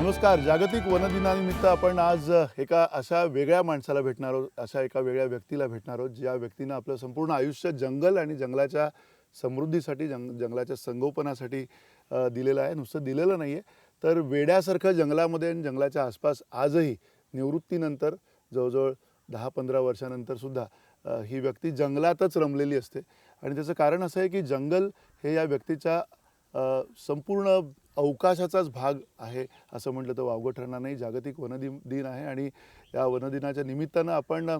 नमस्कार. जागतिक वन दिनानिमित्त आपण आज एका अशा वेगळ्या माणसाला भेटणार आहोत, अशा एका वेगळ्या व्यक्तीला भेटणार आहोत, ज्या व्यक्तीनं आपलं संपूर्ण आयुष्य जंगल आणि जंगलाच्या समृद्धीसाठी, जंगलाच्या संगोपनासाठी दिलेलं आहे. नुसतं दिलेलं नाही आहे, तर वेड्यासारखं जंगलामध्ये आणि जंगलाच्या आसपास आजही निवृत्तीनंतर जवळजवळ 10-15 वर्षानंतरसुद्धा ही व्यक्ती जंगलातच रमलेली असते. आणि त्याचं कारण असं आहे की जंगल हे या व्यक्तीच्या संपूर्ण अवकाशाचाच भाग आहे असं म्हटलं तर वावगं ठरणार नाही. जागतिक दिन आहे आणि या वनदिनाच्या निमित्तानं आपण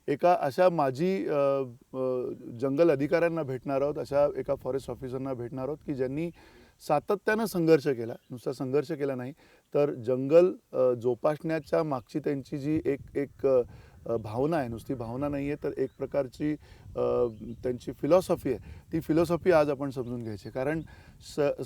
एका अशा माजी जंगल अधिकाऱ्यांना भेटणार आहोत, अशा एका फॉरेस्ट ऑफिसरना भेटणार आहोत की ज्यांनी सातत्यानं संघर्ष केला. नुसता संघर्ष केला नाही तर जंगल जोपासण्याच्या मागची त्यांची जी एक एक भावना आहे, नुसती भावना नाही आहे तर एक प्रकारची त्यांची फिलॉसॉफी आहे. ती फिलॉसॉफी आज आपण समजून घ्यायची. कारण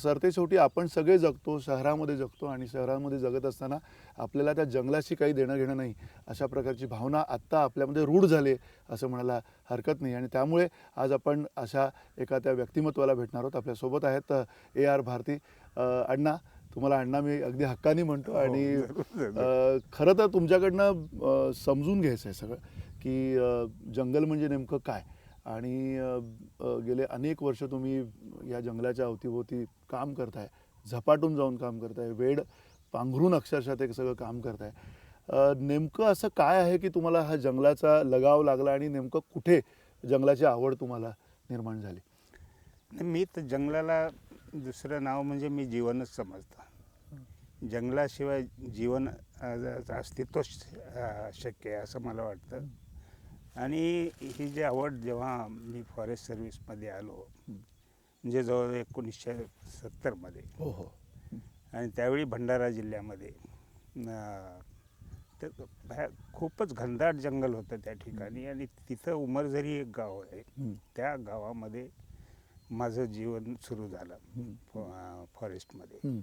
सरतेशेवटी आपण सगळे जगतो, शहरामध्ये जगतो आणि शहरामध्ये जगत असताना आपल्याला त्या जंगलाशी काही देणं घेणं नाही, अशा प्रकारची भावना आत्ता आपल्यामध्ये रूढ झाली असं म्हणायला हरकत नाही. आणि त्यामुळे आज आपण अशा एका त्या व्यक्तिमत्वाला भेटणार आहोत. आपल्यासोबत आहेत AR भारती. अण्णा, तुम्हाला अण्णा मी अगदी हक्काने म्हणतो. आणि खरं तर तुमच्याकडनं समजून घ्यायचं आहे सगळं की जंगल म्हणजे नेमकं काय. आणि गेले अनेक वर्ष तुम्ही या जंगलाच्या अवतीभोवती काम करताय, झपाटून जाऊन काम करताय, वेड पांघरून अक्षरशः ते सगळं काम करताय. नेमकं असं काय आहे की तुम्हाला हा जंगलाचा लगाव लागला आणि नेमकं कुठे जंगलाची आवड तुम्हाला निर्माण झाली? मी तर जंगलाला दुसरं नाव म्हणजे मी जीवनच समजतो. जंगलाशिवाय जीवन अस्तित्वच शक्य आहे असं मला वाटतं. आणि ही जी आवड जेव्हा मी फॉरेस्ट सर्व्हिसमध्ये आलो, म्हणजे जवळ 1970मध्ये, हो हो. आणि त्यावेळी भंडारा जिल्ह्यामध्ये तर खूपच घनदाट जंगल होतं त्या ठिकाणी. आणि तिथं उमरझरी एक गाव आहे, त्या गावामध्ये माझं जीवन सुरू झालं फॉरेस्टमध्ये.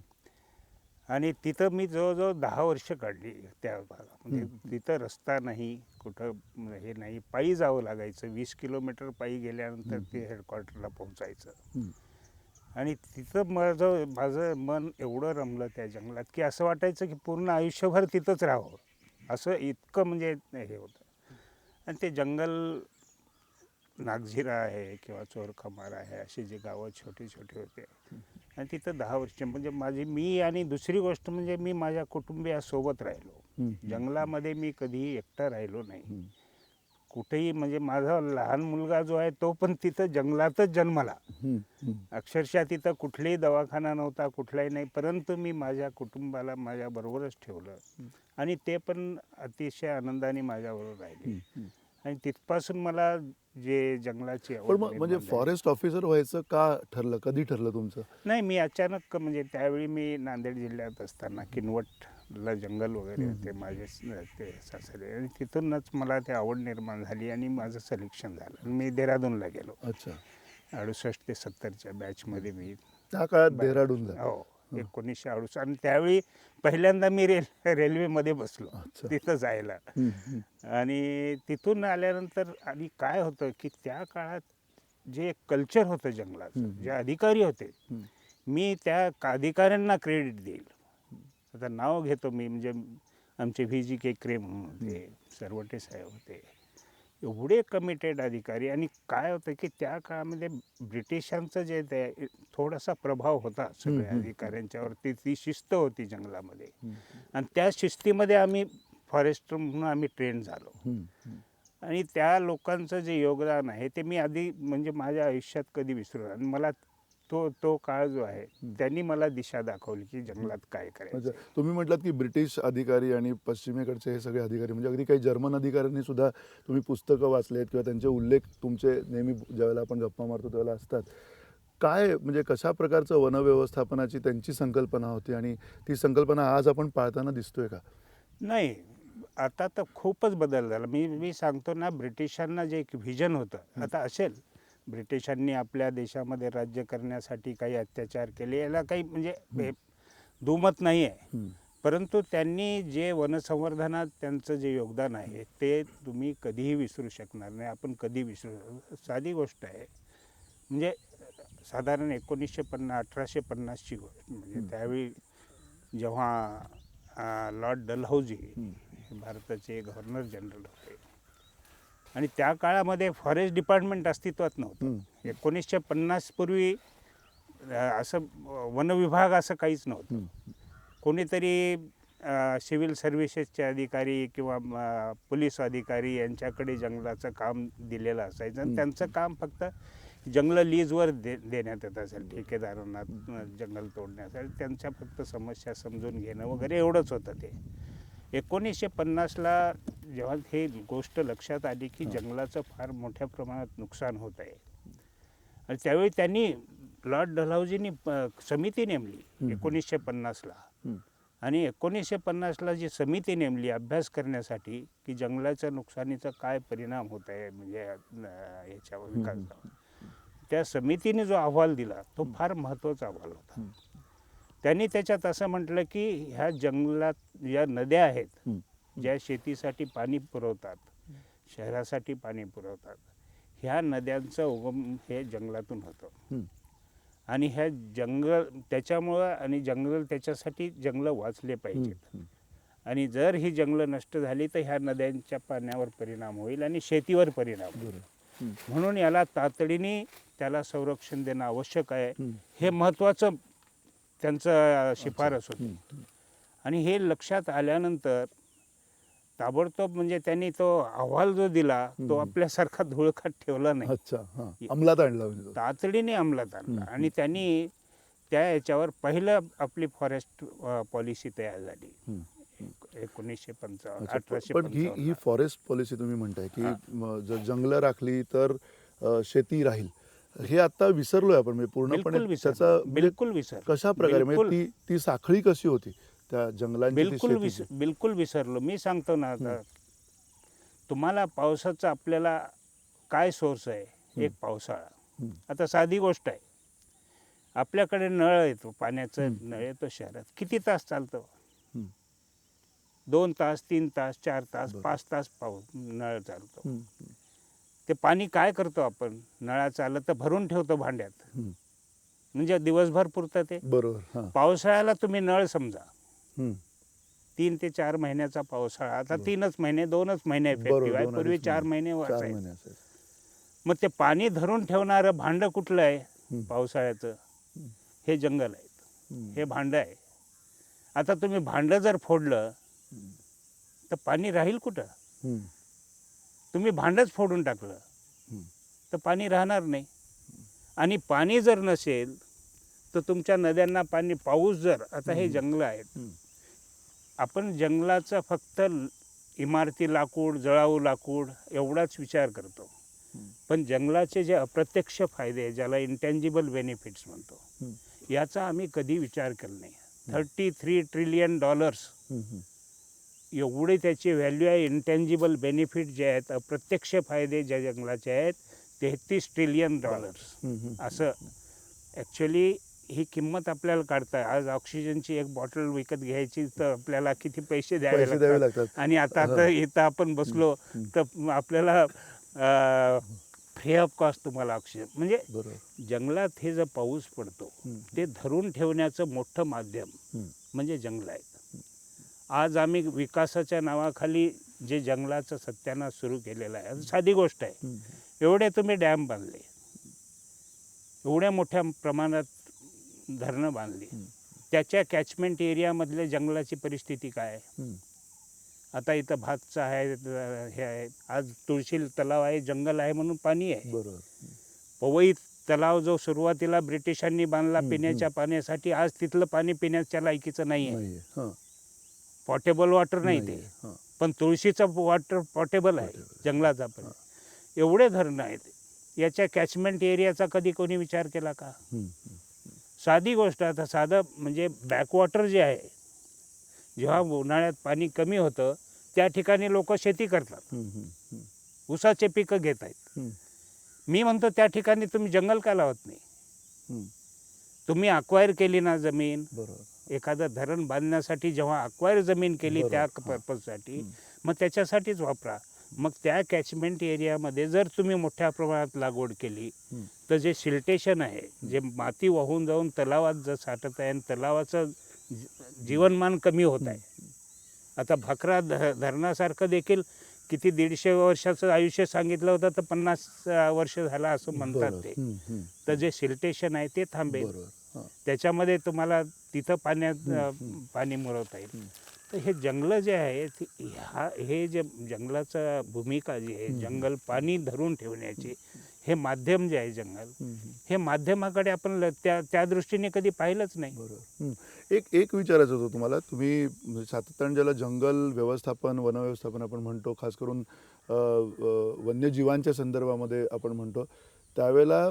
आणि तिथं मी जवळजवळ 10 वर्ष काढली त्या भागात. म्हणजे तिथं रस्ता नाही, कुठं हे नाही, पायी जावं लागायचं. 20 किलोमीटर पायी गेल्यानंतर ते हेडक्वार्टरला पोहोचायचं. आणि तिथं माझं मन एवढं रमलं त्या जंगलात की असं वाटायचं की पूर्ण आयुष्यभर तिथंच राहावं, असं इतकं म्हणजे हे होतं. आणि ते जंगल, नागझिरा आहे किंवा चोरखमार आहे, अशी जी गावं छोटी छोटी होते. आणि तिथं 10 वर्ष म्हणजे मी आणि दुसरी गोष्ट म्हणजे मी माझ्या कुटुंबियासोबत राहिलो. जंगलामध्ये मी कधीही एकटा राहिलो नाही कुठेही. म्हणजे माझा लहान मुलगा जो आहे तो पण तिथं जंगलातच जन्मला. अक्षरशः तिथं कुठलाही दवाखाना नव्हता, कुठलाही नाही, परंतु मी माझ्या कुटुंबाला माझ्याबरोबरच ठेवलं. आणि ते पण अतिशय आनंदाने माझ्याबरोबर राहिले. आणि तिथपासून मला जे जंगलाची आवड म्हणजे फॉरेस्ट ऑफिसर व्हायचं का ठरलं, कधी ठरलं तुमचं? नाही, मी अचानक म्हणजे त्यावेळी मी नांदेड जिल्ह्यात असताना किनवटला जंगल वगैरे होते माझे ते सासरे. आणि तिथूनच मला ते आवड निर्माण झाली आणि माझं सिलेक्शन झालं. मी देहरादूनला गेलो. अच्छा. 68 ते 70च्या बॅचमध्ये मी. त्या काळात देहरादूनला? हो, 1968. आणि त्यावेळी पहिल्यांदा मी रेल्वेमध्ये बसलो तिथं जायला. आणि तिथून आल्यानंतर आणि काय होतं की त्या काळात जे कल्चर होतं जंगलाचं, जे अधिकारी होते, मी त्या अधिकाऱ्यांना क्रेडिट देईल. आता नाव घेतो मी, म्हणजे आमचे VGK क्रेम होते, सरवटे साहेब होते, एवढे कमिटेड अधिकारी. आणि काय होतं की त्या काळामध्ये ब्रिटिशांचं जे ते थोडासा प्रभाव होता सगळ्या अधिकाऱ्यांच्यावरती, ती शिस्त होती जंगलामध्ये. आणि त्या शिस्तीमध्ये आम्ही फॉरेस्टर म्हणून आम्ही ट्रेन झालो. आणि त्या लोकांचं जे योगदान आहे ते मी आधी म्हणजे माझ्या आयुष्यात कधी विसरलो. आणि मला तो काळ जो आहे त्यांनी मला दिशा दाखवली की जंगलात काय करायचं. तुम्ही म्हटलात की ब्रिटिश अधिकारी आणि पश्चिमेकडचे हे सगळे अधिकारी, म्हणजे अगदी काही जर्मन अधिकाऱ्यांनी सुद्धा तुम्ही पुस्तकं वाचलेत किंवा त्यांचे उल्लेख तुमचे नेहमी ज्यावेळेला आपण गप्पा मारतो त्यावेळेला असतात. काय म्हणजे कशा प्रकारचं वनव्यवस्थापनाची त्यांची संकल्पना होती आणि ती संकल्पना आज आपण पाळताना दिसतोय का? नाही, आता तर खूपच बदल झाला. मी सांगतो ना, ब्रिटिशांना जे एक व्हिजन होतं, आता असेल ब्रिटिशांनी आपल्या देशामध्ये राज्य करण्यासाठी काही अत्याचार केले, याला काही म्हणजे दुमत नाही आहे. परंतु त्यांनी जे वनसंवर्धनात त्यांचं जे योगदान आहे ते तुम्ही कधीही विसरू शकणार नाही. आपण कधी विसरू. साधी गोष्ट आहे, म्हणजे साधारण 1850ची गोष्ट. म्हणजे त्यावेळी जेव्हा लॉर्ड डलहौजी हे भारताचे गव्हर्नर जनरल होते आणि त्या काळामध्ये फॉरेस्ट डिपार्टमेंट अस्तित्वात नव्हतं. 1950 पूर्वी असं वनविभाग असं काहीच नव्हतं. कोणीतरी सिव्हिल सर्व्हिसेसचे अधिकारी किंवा पोलीस अधिकारी यांच्याकडे जंगलाचं काम दिलेलं असायचं आणि त्यांचं काम फक्त जंगलं लीजवर देण्यात येत असेल ठेकेदारांना जंगल तोडण्यासाठी. त्यांच्या फक्त समस्या समजून घेणं वगैरे एवढंच होतं ते. 1950ला जेव्हा हे गोष्ट लक्षात आली की जंगलाचं फार मोठ्या प्रमाणात नुकसान होत आहे आणि त्यावेळी त्यांनी लॉर्ड डलहौजींनी समिती नेमली 1950ला आणि 1950ला जी समिती नेमली अभ्यास करण्यासाठी की जंगलाच्या नुकसानीचा काय परिणाम होत आहे म्हणजे याच्यावर विकासावर, त्या समितीने जो अहवाल दिला तो फार महत्त्वाचा अहवाल होता. त्यांनी त्याच्यात असं म्हटलं की ह्या जंगलात ज्या नद्या आहेत ज्या शेतीसाठी पाणी पुरवतात, शहरासाठी पाणी पुरवतात, ह्या नद्यांचं उगम हे जंगलातून होतं आणि ह्या जंगल त्याच्यामुळं आणि जंगल त्याच्यासाठी जंगलं वाचले पाहिजेत आणि जर ही जंगलं नष्ट झाली तर ह्या नद्यांच्या पाण्यावर परिणाम होईल आणि शेतीवर परिणाम होईल. म्हणून याला तातडीने त्याला संरक्षण देणं आवश्यक आहे हे महत्त्वाचं त्यांचं शिफारस होती. आणि हे लक्षात आल्यानंतर ताबडतोब म्हणजे त्यांनी तो अहवाल जो दिला तो आपल्यासारखा धुळकात ठेवला नाही. अच्छा, अंमलात आणला म्हणजे तो. तातडीने अंमलात आणला आणि त्यांनी त्या याच्यावर पहिलं आपली फॉरेस्ट पॉलिसी तयार झाली 1955 पण ही 1855. फॉरेस्ट पॉलिसी तुम्ही म्हणताय की जर जंगलं राखली तर शेती राहील, हे आता विसरलोय आपण म्हणजे पूर्णपणे. त्याचा बिलकुल विसर कशा प्रकारे म्हणजे ती साखळी कशी होती त्या जंगलांची? बिलकुल विसरलो. मी सांगतो ना आता तुम्हाला पावसाचा आपल्याला काय सोर्स आहे. एक पावसाळा. आता साधी गोष्ट आहे, आपल्याकडे नळ येतो, पाण्याचं नळ येतो शहरात. किती तास चालतो? 2 तास, 3 तास, 4 तास, 5 तास पाऊस नळ चालतो. ते पाणी काय करतो आपण? नळाचं आलं तर भरून ठेवतो भांड्यात, म्हणजे दिवसभर पुरतं ते. बरोबर. पावसाळ्याला तुम्ही नळ समजा 3 ते 4 महिन्याचा पावसाळा. आता 3च महिने 2च महिने इफेक्टिव्ह आहे, पूर्वी 4 महिने वाचायचे. मग ते पाणी धरून ठेवणारं भांडं कुठलं आहे पावसाळ्याचं? हे जंगल आहे, हे भांडं आहे. आता तुम्ही भांडं जर फोडलं तर पाणी राहील कुठं? तुम्ही भांडंच फोडून टाकलं तर पाणी राहणार नाही. आणि पाणी जर नसेल तर तुमच्या नद्यांना पाणी, पाऊस जर, आता हे जंगलं आहेत, आपण जंगलाचा फक्त इमारती, लाकूड, जळाऊ लाकूड एवढाच विचार करतो. पण जंगलाचे जे अप्रत्यक्ष फायदे, ज्याला इंटँजिबल बेनिफिट्स म्हणतो, याचा आम्ही कधी विचार केला नाही. $33 ट्रिलियन एवढे त्याची व्हॅल्यू आहे. इंटँजिबल बेनिफिट जे आहेत, अप्रत्यक्ष फायदे ज्या जंगलाचे आहेत, $33 ट्रिलियन. असं ॲक्च्युली ही किंमत आपल्याला काढता. आज ऑक्सिजनची एक बॉटल विकत घ्यायची तर आपल्याला किती पैसे द्यावे लागतात. आणि आता इथं आपण बसलो तर आपल्याला फ्री ऑफ कॉस्ट तुम्हाला ऑक्सिजन. म्हणजे जंगलात हे जर पाऊस पडतो ते धरून ठेवण्याचं मोठं माध्यम म्हणजे जंगल आहेत. आज आम्ही विकासाच्या नावाखाली जे जंगलाचं सत्यानाश सुरू केलेलं आहे. साधी गोष्ट आहे, एवढे तुम्ही डॅम बांधले, एवढ्या मोठ्या प्रमाणात धरणं बांधली, त्याच्या कॅचमेंट एरियामधल्या जंगलाची परिस्थिती काय आहे? आता इथं भातचं आहे, हे आहे. आज तुळशी तलाव आहे, जंगल आहे म्हणून पाणी आहे. पवई तलाव जो सुरुवातीला ब्रिटिशांनी बांधला पिण्याच्या पाण्यासाठी, आज तिथलं पाणी पिण्याच्या लायकीचं नाही आहे. पॉटेबल वॉटर नाही ते, पण तुळशीचं वॉटर पॉटेबल आहे, जंगलाचा पण. एवढे धरणं आहेत, याच्या कॅचमेंट एरियाचा कधी कोणी विचार केला का? साधी गोष्ट. आता साधं म्हणजे बॅकवॉटर जे आहे, जेव्हा उन्हाळ्यात पाणी कमी होतं त्या ठिकाणी लोक शेती करतात, ऊसाचे पिकं घेत आहेत. मी म्हणतो त्या ठिकाणी तुम्ही जंगल का लावत नाही? तुम्ही अक्वायर केली ना जमीन, एखादं धरण बांधण्यासाठी जेव्हा अक्वायर जमीन केली त्या पर्पजसाठी, मग त्याच्यासाठीच वापरा. मग त्या कॅचमेंट एरियामध्ये जर तुम्ही मोठ्या प्रमाणात लागवड केली तर जे सिल्टेशन आहे, जे माती वाहून जाऊन तलावात जर साठत आहे आणि तलावाचं जीवनमान कमी होत आहे, आता भाकरा धरणासारखं देखील किती 150 वर्षाचं आयुष्य सांगितलं होतं तर 50 वर्ष झालं असं म्हणतात बरोबर. ते. तर जे सिल्टेशन आहे ते थांबेल, बरोबर. हां. त्याच्यामध्ये तुम्हाला तिथं पाणी मुरवता येईल. तर हे जंगलं जे आहे हे जे जंगलाचं भूमिका जी आहे, जंगल पाणी धरून ठेवण्याची, हे माध्यम जे आहे जंगल, हे माध्यमाकडे आपण त्या दृष्टीने कधी पाहिलंच नाही. बरोबर. एक विचारायचं होतं तुम्हाला. तुम्ही सातत्याने ज्याला जंगल व्यवस्थापन, वन व्यवस्थापन आपण म्हणतो, खास करून वन्यजीवांच्या संदर्भामध्ये आपण म्हणतो, त्यावेळेला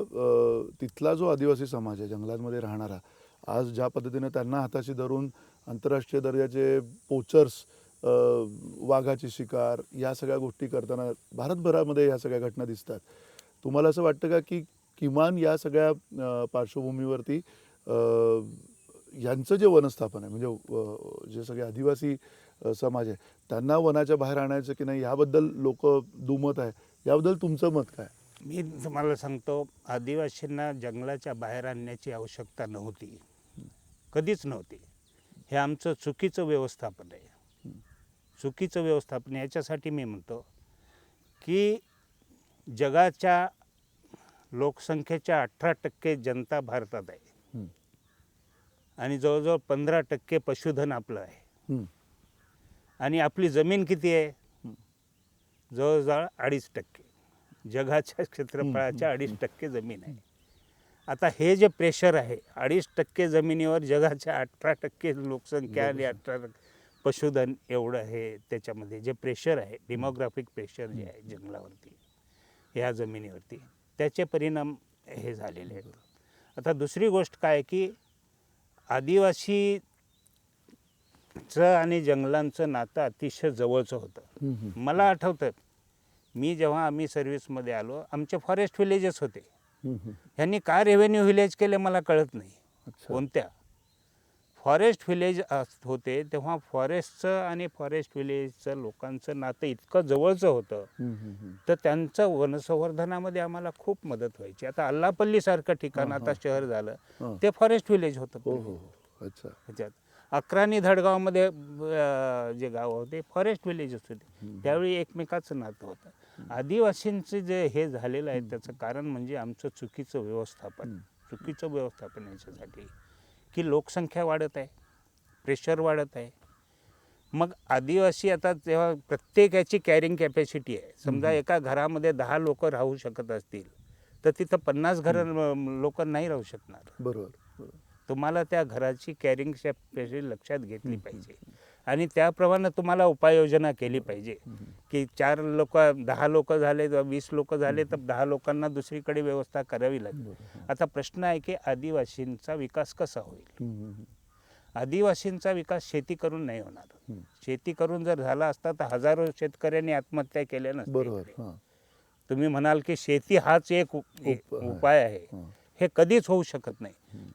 तिथला जो आदिवासी समाज आहे जंगलांमध्ये राहणारा, आज ज्या पद्धतीने त्यांना हाताशी धरून आंतरराष्ट्रीय दर्जाचे पोचर्स, वाघाची शिकार, या सगळ्या गोष्टी करताना भारतभरामध्ये ह्या सगळ्या घटना दिसतात. तुम्हाला असं वाटतं का की किमान या सगळ्या पार्श्वभूमीवरती यांचं जे वनस्थापन आहे, म्हणजे जे सगळे आदिवासी समाज आहे, त्यांना वनाच्या बाहेर आणायचं की नाही, याबद्दल लोक दुमत आहे, याबद्दल तुमचं मत काय? मी तुम्हाला सांगतो, आदिवासींना जंगलाच्या बाहेर आणण्याची आवश्यकता नव्हती, कधीच नव्हती. हे आमचं चुकीचं व्यवस्थापन आहे. चुकीचं व्यवस्थापन याच्यासाठी मी म्हणतो की जगाच्या लोकसंख्येच्या 18% जनता भारतात आहे आणि जवळजवळ 15% पशुधन आपलं आहे. आणि आपली जमीन किती आहे? जवळजवळ 2.5%. जगाच्या क्षेत्रफळाच्या 2.5% जमीन आहे. आता हे जे प्रेशर आहे, 2.5% जमिनीवर जगाच्या 18% लोकसंख्या आणि 18 पशुधन एवढं आहे, त्याच्यामध्ये जे प्रेशर आहे, डेमोग्राफिक प्रेशर जे आहे जंगलावरती, ह्या जमिनीवरती, त्याचे परिणाम हे झालेले आहेत. आता दुसरी गोष्ट काय की आदिवासीचं आणि जंगलांचं नातं अतिशय जवळचं होतं. मला आठवतं, जेव्हा आम्ही सर्व्हिसमध्ये आलो, आमचे फॉरेस्ट विलेजेस होते. ह्यांनी का रेव्हेन्यू विलेज केले मला कळत नाही. कोणत्या फॉरेस्ट विलेज होते तेव्हा फॉरेस्टचं आणि फॉरेस्ट विलेजचं लोकांचं नातं इतकं जवळचं होतं, तर त्यांचं वनसंवर्धनामध्ये आम्हाला खूप मदत व्हायची. आता अल्लापल्लीसारखं ठिकाण आता शहर झालं, ते फॉरेस्ट विलेज होतं. ह्याच्यात अक्राणी धडगावमध्ये जे गाव होते फॉरेस्ट विलेजेस होते, त्यावेळी एकमेकाचं नातं होतं. आदिवासींचं जे हे झालेलं आहे त्याचं कारण म्हणजे आमचं चुकीचं व्यवस्थापन याच्यासाठी की लोकसंख्या वाढत आहे, प्रेशर वाढत आहे. मग आदिवासी आता तेव्हा प्रत्येकाची कॅरिंग कॅपॅसिटी आहे. समजा एका घरामध्ये 10 लोक राहू शकत असतील तर तिथं 50 लोक नाही राहू शकणार. बरोबर. तुम्हाला त्या घराची कॅरिंग कॅपॅसिटी लक्षात घेतली पाहिजे आणि त्याप्रमाणे तुम्हाला उपाययोजना केली पाहिजे की 10 लोक झाले, 20 लोक झाले तर 10 लोकांना दुसरीकडे व्यवस्था करावी लागेल. आता प्रश्न आहे की आदिवासींचा विकास कसा होईल? आदिवासींचा विकास शेती करून नाही होणार. शेती करून जर झाला असता तर हजारो शेतकऱ्यांनी आत्महत्या केल्या नसत्या. तुम्ही म्हणाल की शेती हाच एक उपाय आहे, हे कधीच होऊ शकत नाही,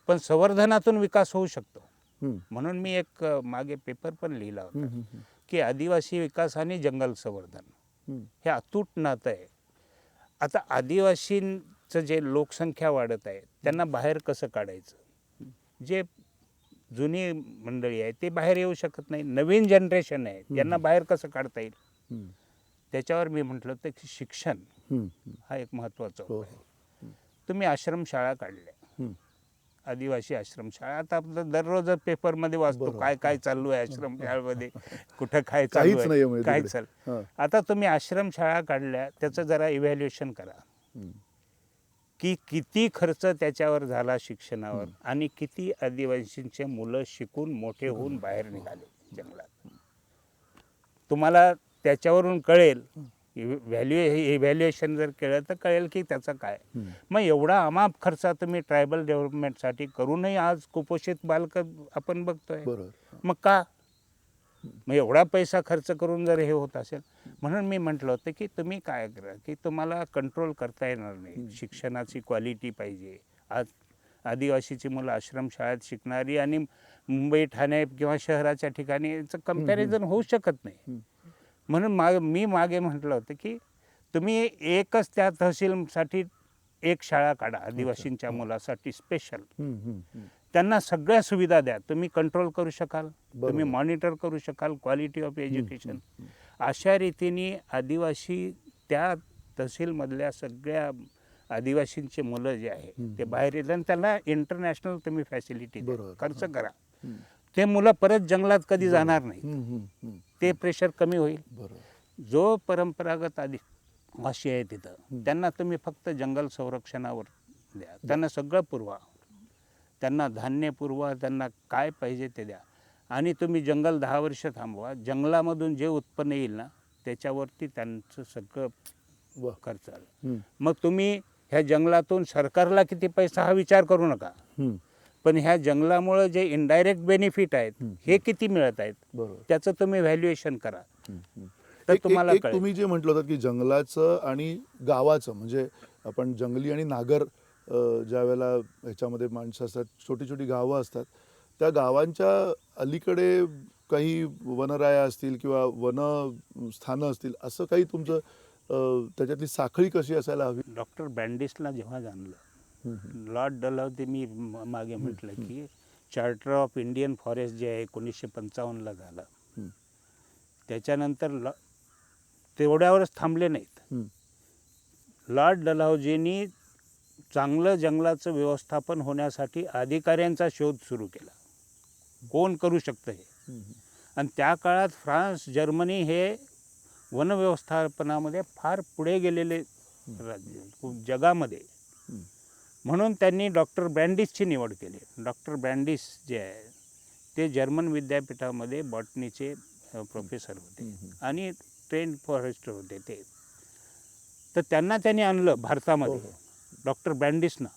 पण संवर्धनातून विकास होऊ शकतो. म्हणून मी एक मागे पेपर पण लिहिला होता की आदिवासी विकास आणि जंगल संवर्धन हे अतूट नातं आहे. आता आदिवासींचं जे लोकसंख्या वाढत आहे त्यांना बाहेर कसं काढायचं? जे जुनी मंडळी आहे ते बाहेर येऊ शकत नाही, नवीन जनरेशन आहे, यांना बाहेर कसं काढता येईल? त्याच्यावर मी म्हटलं होतं की शिक्षण हा एक महत्त्वाचा उपाय आहे. तुम्ही आश्रमशाळा काढल्या, आदिवासी आश्रमशाळा. आता आपलं दररोज पेपरमध्ये वाचतो काय काय चालू आहे आश्रमशाळेमध्ये, कुठं काय चालू आहे, काय चालू. आता तुम्ही आश्रमशाळा काढल्या, त्याचं जरा इव्हॅल्युएशन करा की किती खर्च त्याच्यावर झाला शिक्षणावर आणि किती आदिवासींचे मुलं शिकून मोठे होऊन बाहेर निघाले जंगलात. तुम्हाला त्याच्यावरून कळेल, इव्हॅल्युएशन जर केलं तर कळेल की त्याचं काय. मग एवढा अमाप खर्च तुम्ही ट्रायबल डेव्हलपमेंटसाठी करूनही आज कुपोषित बालक आपण बघतोय. मग का? मग एवढा पैसा खर्च करून जर हे होत असेल, म्हणून मी म्हटलं होतं की तुम्ही काय करा की तुम्हाला कंट्रोल करता येणार नाही, शिक्षणाची क्वालिटी पाहिजे. आज आदिवासीची मुलं आश्रमशाळेत शिकणारी आणि मुंबई ठाणे किंवा शहराच्या ठिकाणी याचं कम्पॅरिझन होऊ शकत नाही. म्हणून मी मागे म्हटलं होतं की तुम्ही एकच त्या तहसीलसाठी एक शाळा काढा आदिवासींच्या मुलासाठी स्पेशल, त्यांना सगळ्या सुविधा द्या. तुम्ही कंट्रोल करू शकाल, बरोबर. तुम्ही मॉनिटर करू शकाल क्वालिटी ऑफ एज्युकेशन. अशा रीतीने आदिवासी त्या तहसीलमधल्या सगळ्या आदिवासींचे मुलं जे आहे ते बाहेर येतात आणि त्यांना इंटरनॅशनल तुम्ही फॅसिलिटी द्या, बरोबर. खर्च करा. ते मुलं परत जंगलात कधी जाणार नाही. ते प्रेशर कमी होईल. बरोबर. जो परंपरागत आदिवासी आहे तिथं त्यांना तुम्ही फक्त जंगल संरक्षणावर द्या, त्यांना सगळं पुरवा, त्यांना धान्य पुरवा, त्यांना काय पाहिजे ते द्या. आणि तुम्ही जंगल 10 वर्ष थांबवा. जंगलामधून जे उत्पन्न येईल ना त्याच्यावरती त्यांचं सगळं वा. खर्च आलं. मग तुम्ही ह्या जंगलातून सरकारला किती पैसा हा विचार करू नका, पण ह्या जंगलामुळे जे इनडायरेक्ट बेनिफिट आहेत हे किती मिळत आहेत बरोबर. त्याचं तुम्ही व्हॅल्युएशन करा. तर एक- तुम्हाला एक कळेल. तुम्ही जे म्हटलं होतं की जंगलाचं आणि गावाचं, म्हणजे आपण जंगली आणि नागर ज्या वेळेला ह्याच्यामध्ये माणसं असतात, छोटी छोटी गावं असतात, त्या गावांच्या अलीकडे काही वनराया असतील किंवा वन स्थानं असतील, असं काही तुमचं त्याच्यातली साखळी कशी असायला हवी? डॉक्टर बँडिसला जेव्हा जाणलं, लॉर्ड डलहौसी मी मागे म्हटलं की चार्टर ऑफ इंडियन फॉरेस्ट जे आहे 1955ला झालं, त्याच्यानंतर तेवढ्यावरच थांबले नाहीत. लॉर्ड डलहौसीनी चांगलं जंगलाचं व्यवस्थापन होण्यासाठी अधिकाऱ्यांचा शोध सुरू केला, कोण करू शकतं हे. आणि त्या काळात फ्रान्स, जर्मनी हे वनव्यवस्थापनामध्ये फार पुढे गेलेले राज्य जगामध्ये. म्हणून त्यांनी डॉक्टर ब्रँडिसची निवड केली. डॉक्टर ब्रँडिस जे आहे ते जर्मन विद्यापीठामध्ये बॉटनीचे प्रोफेसर होते आणि ट्रेंड फॉरेस्टर होते ते. तर त्यांनी आणलं भारतामध्ये, डॉक्टर ब्रँडिसना.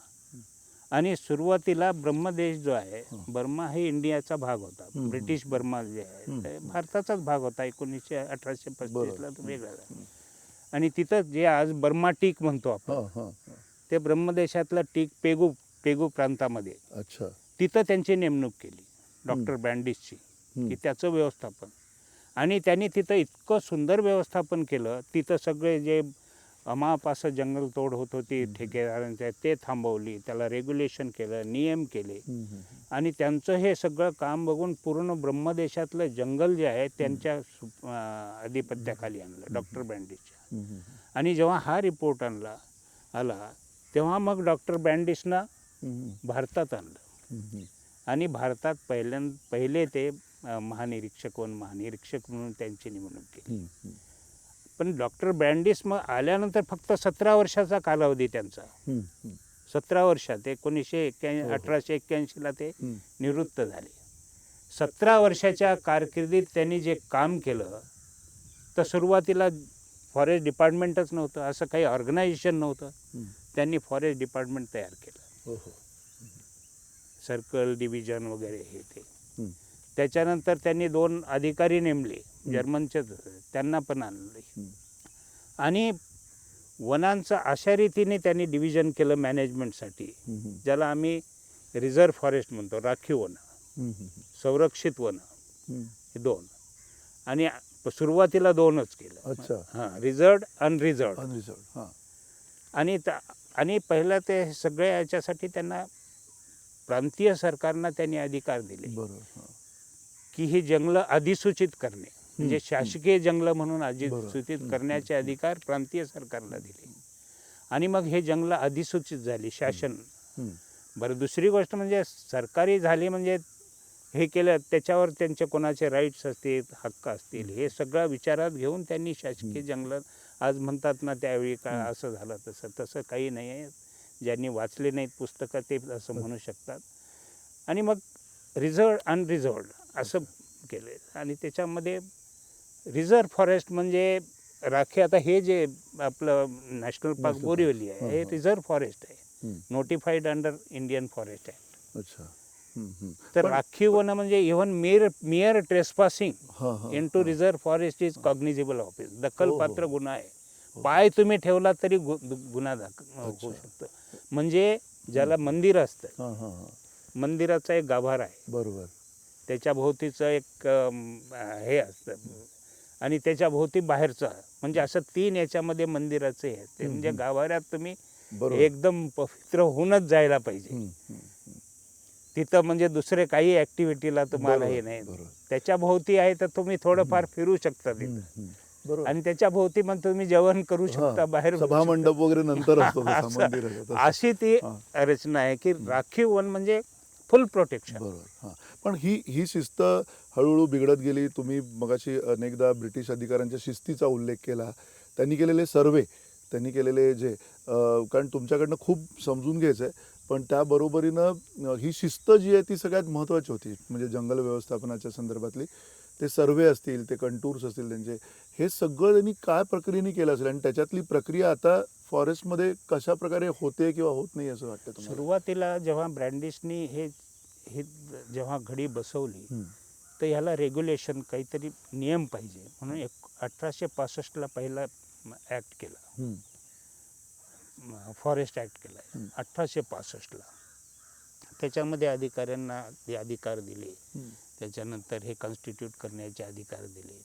आणि सुरुवातीला ब्रह्मदेश जो आहे, बर्मा हे इंडियाचा भाग होता, ब्रिटिश बर्मा जे आहे ते भारताचाच भाग होता. 1835ला तो वेगळा झाला. आणि तिथं जे आज बर्मा टीक म्हणतो आपण, ते ब्रह्मदेशातलं टीक पेगू प्रांतामध्ये, अच्छा, तिथं त्यांची नेमणूक केली डॉक्टर ब्रँडिसची, की त्याचं व्यवस्थापन. आणि त्यांनी तिथं इतकं सुंदर व्यवस्थापन केलं. तिथं सगळे जे अमाप असं जंगलतोड होत होती ठेकेदारांच्या, ते थांबवली, त्याला रेग्युलेशन केलं, नियम केले. आणि त्यांचं हे सगळं काम बघून पूर्ण ब्रह्मदेशातलं जंगल जे आहे त्यांच्या अधिपत्याखाली आणलं डॉक्टर ब्रँडिसच्या. आणि जेव्हा हा रिपोर्ट आला तेव्हा मग डॉक्टर ब्रँडिसना भारतात आणलं. आणि भारतात पहिले ते महानिरीक्षक, वन महानिरीक्षक म्हणून त्यांची नेमणूक केली. पण डॉक्टर ब्रँडिस मग आल्यानंतर फक्त 17 वर्षाचा कालावधी त्यांचा. 17 वर्षात 1881ला ते निवृत्त झाले. 17 वर्षाच्या कारकिर्दीत त्यांनी जे काम केलं, तर सुरुवातीला फॉरेस्ट डिपार्टमेंटच नव्हतं, असं काही ऑर्गनायझेशन नव्हतं. त्यांनी फॉरेस्ट डिपार्टमेंट तयार केलं, सर्कल डिव्हिजन वगैरे हे ते. त्याच्यानंतर त्यांनी 2 अधिकारी नेमले, जर्मनचेच, त्यांना पण आणले. आणि वनांचं अशा रीतीने त्यांनी डिव्हिजन केलं मॅनेजमेंटसाठी, ज्याला आम्ही रिझर्व्ह फॉरेस्ट म्हणतो, राखीव वन, संरक्षित वन, हे 2. आणि सुरुवातीला 2च केलं. अच्छा, हां, रिझर्व्ड, अनरिझर्व्ड. आणि पहिलं ते सगळ्या याच्यासाठी त्यांना प्रांतीय सरकारना त्यांनी अधिकार दिले, की ही जंगलं अधिसूचित करणे, म्हणजे शासकीय जंगलं म्हणून अधिसूचित करण्याचे अधिकार प्रांतीय सरकारला दिले. आणि मग हे जंगलं अधिसूचित झाली शासन. बरं, दुसरी गोष्ट म्हणजे सरकारी झाली म्हणजे हे केलं, त्याच्यावर त्यांचे कोणाचे राईट्स असतील, हक्क असतील, हे सगळं विचारात घेऊन त्यांनी शासकीय जंगलं, आज म्हणतात ना त्यावेळी का असं झालं तसं काही नाही आहे. ज्यांनी वाचले नाहीत पुस्तकं ते असं म्हणू शकतात. आणि मग रिझर्व्ड, अनरिझर्व्ड असं केलं. आणि त्याच्यामध्ये रिझर्व्ह फॉरेस्ट म्हणजे राखी, आता हे जे आपलं नॅशनल पार्क बोरिवली आहे हे रिझर्व्ह फॉरेस्ट आहे, notified under Indian forest act. अच्छा. तर राखीव वन म्हणजे even mere trespassing into reserve forest is cognizable offence, दखलपात्र गुन्हा आहे. पाय तुम्ही ठेवला तरी गुन्हा होऊ शकतो. म्हणजे ज्याला मंदिर असतं, मंदिराचा एक गाभारा आहे, बरोबर, त्याच्या भोवतीचं एक हे असतं, आणि त्याच्या भोवती बाहेरचं, म्हणजे असं 3 याच्यामध्ये मंदिराचं हे असते. म्हणजे गाभाऱ्यात तुम्ही एकदम पवित्र होऊनच जायला पाहिजे. तिथं म्हणजे दुसरे काही ऍक्टिव्हिटीला तुम्हाला हे बरोबर, नाही. बरोबर. त्याच्या भोवती आहे तर तुम्ही थोडंफार फिरू शकता तिथं. बरोबर. आणि त्याच्या भोवती मग तुम्ही जेवण करू शकता, हां, बाहेर बसू सभा शकता. मंडप वगैरे नंतर असतो तसा असं- मंदिराचा तसं. अशी ती हां. रचना आहे की राखीव वन म्हणजे फुल प्रोटेक्शन. बरोबर. हां. पण ही शिस्त हळूहळू बिघडत गेली. तुम्ही मगाशी अनेकदा ब्रिटिश अधिकाऱ्यांच्या शिस्तीचा उल्लेख केला. त्यांनी केलेले सर्वे, त्यांनी केलेले जे कारण तुमच्याकडनं खूप समजून घ्यायचं आहे, पण त्याबरोबरीनं ही शिस्त जी आहे ती सगळ्यात महत्त्वाची होती. म्हणजे जंगल व्यवस्थापनाच्या संदर्भातली ते सर्वे असतील, ते कंटूर्स असतील त्यांचे, हे सगळं त्यांनी काय प्रक्रियेने केलं असेल आणि त्याच्यातली प्रक्रिया आता फॉरेस्टमध्ये कशा प्रकारे होते किंवा होत नाही असं वाटतं तुम्हाला? सुरुवातीला जेव्हा ब्रँडिशनी हे हे जेव्हा घडी बसवली हं. तर ह्याला रेग्युलेशन काहीतरी नियम पाहिजे म्हणून 1865ला पहिला ॲक्ट केला, हं. फॉरेस्ट ॲक्ट केला आहे 1865ला. त्याच्यामध्ये अधिकाऱ्यांना ते अधिकार दिले, हं. त्याच्यानंतर हे कॉन्स्टिट्यूट करण्याचे अधिकार दिले.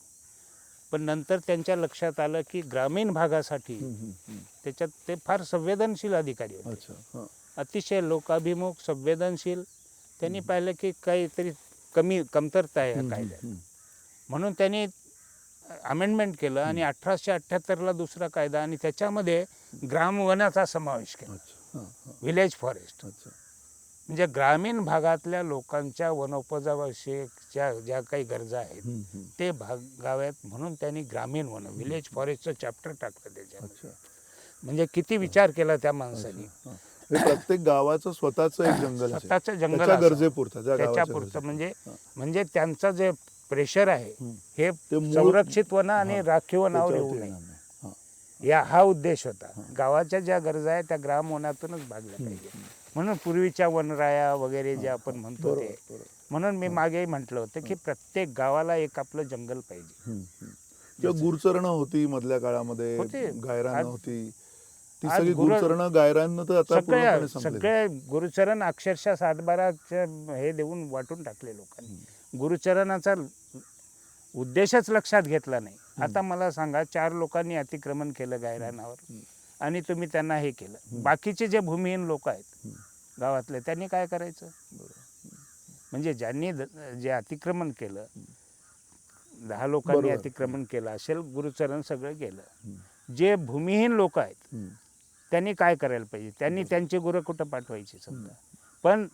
पण नंतर त्यांच्या लक्षात आलं की ग्रामीण भागासाठी हं, हं, हं. त्याच्यात ते फार संवेदनशील अधिकारी होते, अच्छा. हां. अतिशय लोकाभिमुख, संवेदनशील. त्यांनी पाहिलं की काहीतरी कमतरता आहे या कायद्यात. म्हणून त्यांनी अमेंडमेंट केलं आणि 1878ला दुसरा कायदा आणि त्याच्यामध्ये ग्रामवनाचा समावेश केला, अच्छा. हां, हां. Village forest. अच्छा. म्हणजे ग्रामीण भागातल्या लोकांच्या वनोपजाविषयक ज्या काही गरजा आहेत हं, हं. ते भागाव्यात म्हणून त्यांनी ग्रामीण वन विलेज फॉरेस्टचं चॅप्टर टाकलं त्याच्यामध्ये. अच्छा. म्हणजे किती विचार केला त्या माणसाने. हां. म्हणजे प्रत्येक गावाचं स्वतःचं एक जंगल असेल. स्वतःचं जंगल त्याच्या असावं. गरजेपुरतं, ज्या गावाच्या त्याच्यापुरतं गरजेपुरतं. म्हणजे हां. म्हणजे त्यांचं जे प्रेशर आहे हं. हे ते मूळ- संरक्षित वन आणि हां. राखीव वनावर त्याच्यावरती येऊ नये, येणार नाही. हां. हा उद्देश होता. गावाच्या ज्या गरजा आहेत त्या ग्रामवनातूनच भागल्या पाहिजे. म्हणून पूर्वीच्या वनराया वगैरे जे आपण म्हणतो बरोबर, ते, बरोबर. म्हणून मी मागेही म्हटलं होतं की प्रत्येक गावाला एक आपलं जंगल पाहिजे. हं, हं. किंवा गुरचरणं होती मधल्या काळामध्ये, होते. गायरानं आज- होती. ती आज सगळी गुरं- गुरचरणं गायरानं तर आता पूर्णपणे संपली. सगळे गुरुचरण अक्षरशः 7-12 हे देऊन वाटून टाकले लोकांनी. गुरुचरणाचा उद्देशच लक्षात घेतला नाही. आता मला सांगा, 4 लोकांनी अतिक्रमण केलं गायरानावर आणि तुम्ही त्यांना हे केलं. बाकीचे जे भूमिहीन लोक आहेत गावातले त्यांनी काय करायचं? म्हणजे ज्यांनी जे अतिक्रमण केलं, 10 लोकांनी बरोबर. अतिक्रमण केलं असेल, गुरुचरण सगळं केलं. जे भूमिहीन लोक आहेत हं. त्यांनी काय करायला पाहिजे? त्यांनी त्यांची गुरं कुठं पाठवायची समजा. पण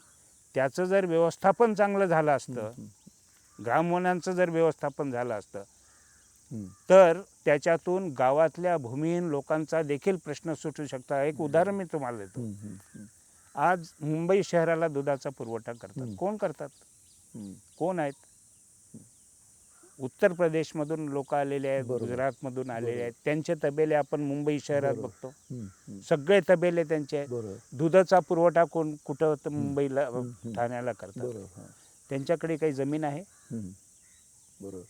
त्याचं जर व्यवस्थापन चांगलं झालं असतं, ग्रामवनांचं जर व्यवस्थापन झालं असतं, हं. तर त्याच्यातून गावातल्या भूमिहीन लोकांचा देखील प्रश्न सुटू शकता. एक उदाहरण मी तुम्हाला देतो. हं, हं, हं. आज मुंबई शहराला दुधाचा पुरवठा करतात. कोण करतात? हं. कोण आहेत? उत्तर प्रदेशमधून लोक आलेले आहेत, बरोबर. गुजरातमधून आलेले आहेत. त्यांचे तबेले आपण मुंबई शहरात बरोबर. बघतो. हं, हं. सगळे तबेले त्यांचे आहेत. बरोबर. दुधाचा पुरवठा कोण कुठं होतं? मुंबईला, ठाण्याला करतात. बरोबर. हां. त्यांच्याकडे काही जमीन आहे? हं. बरोबर.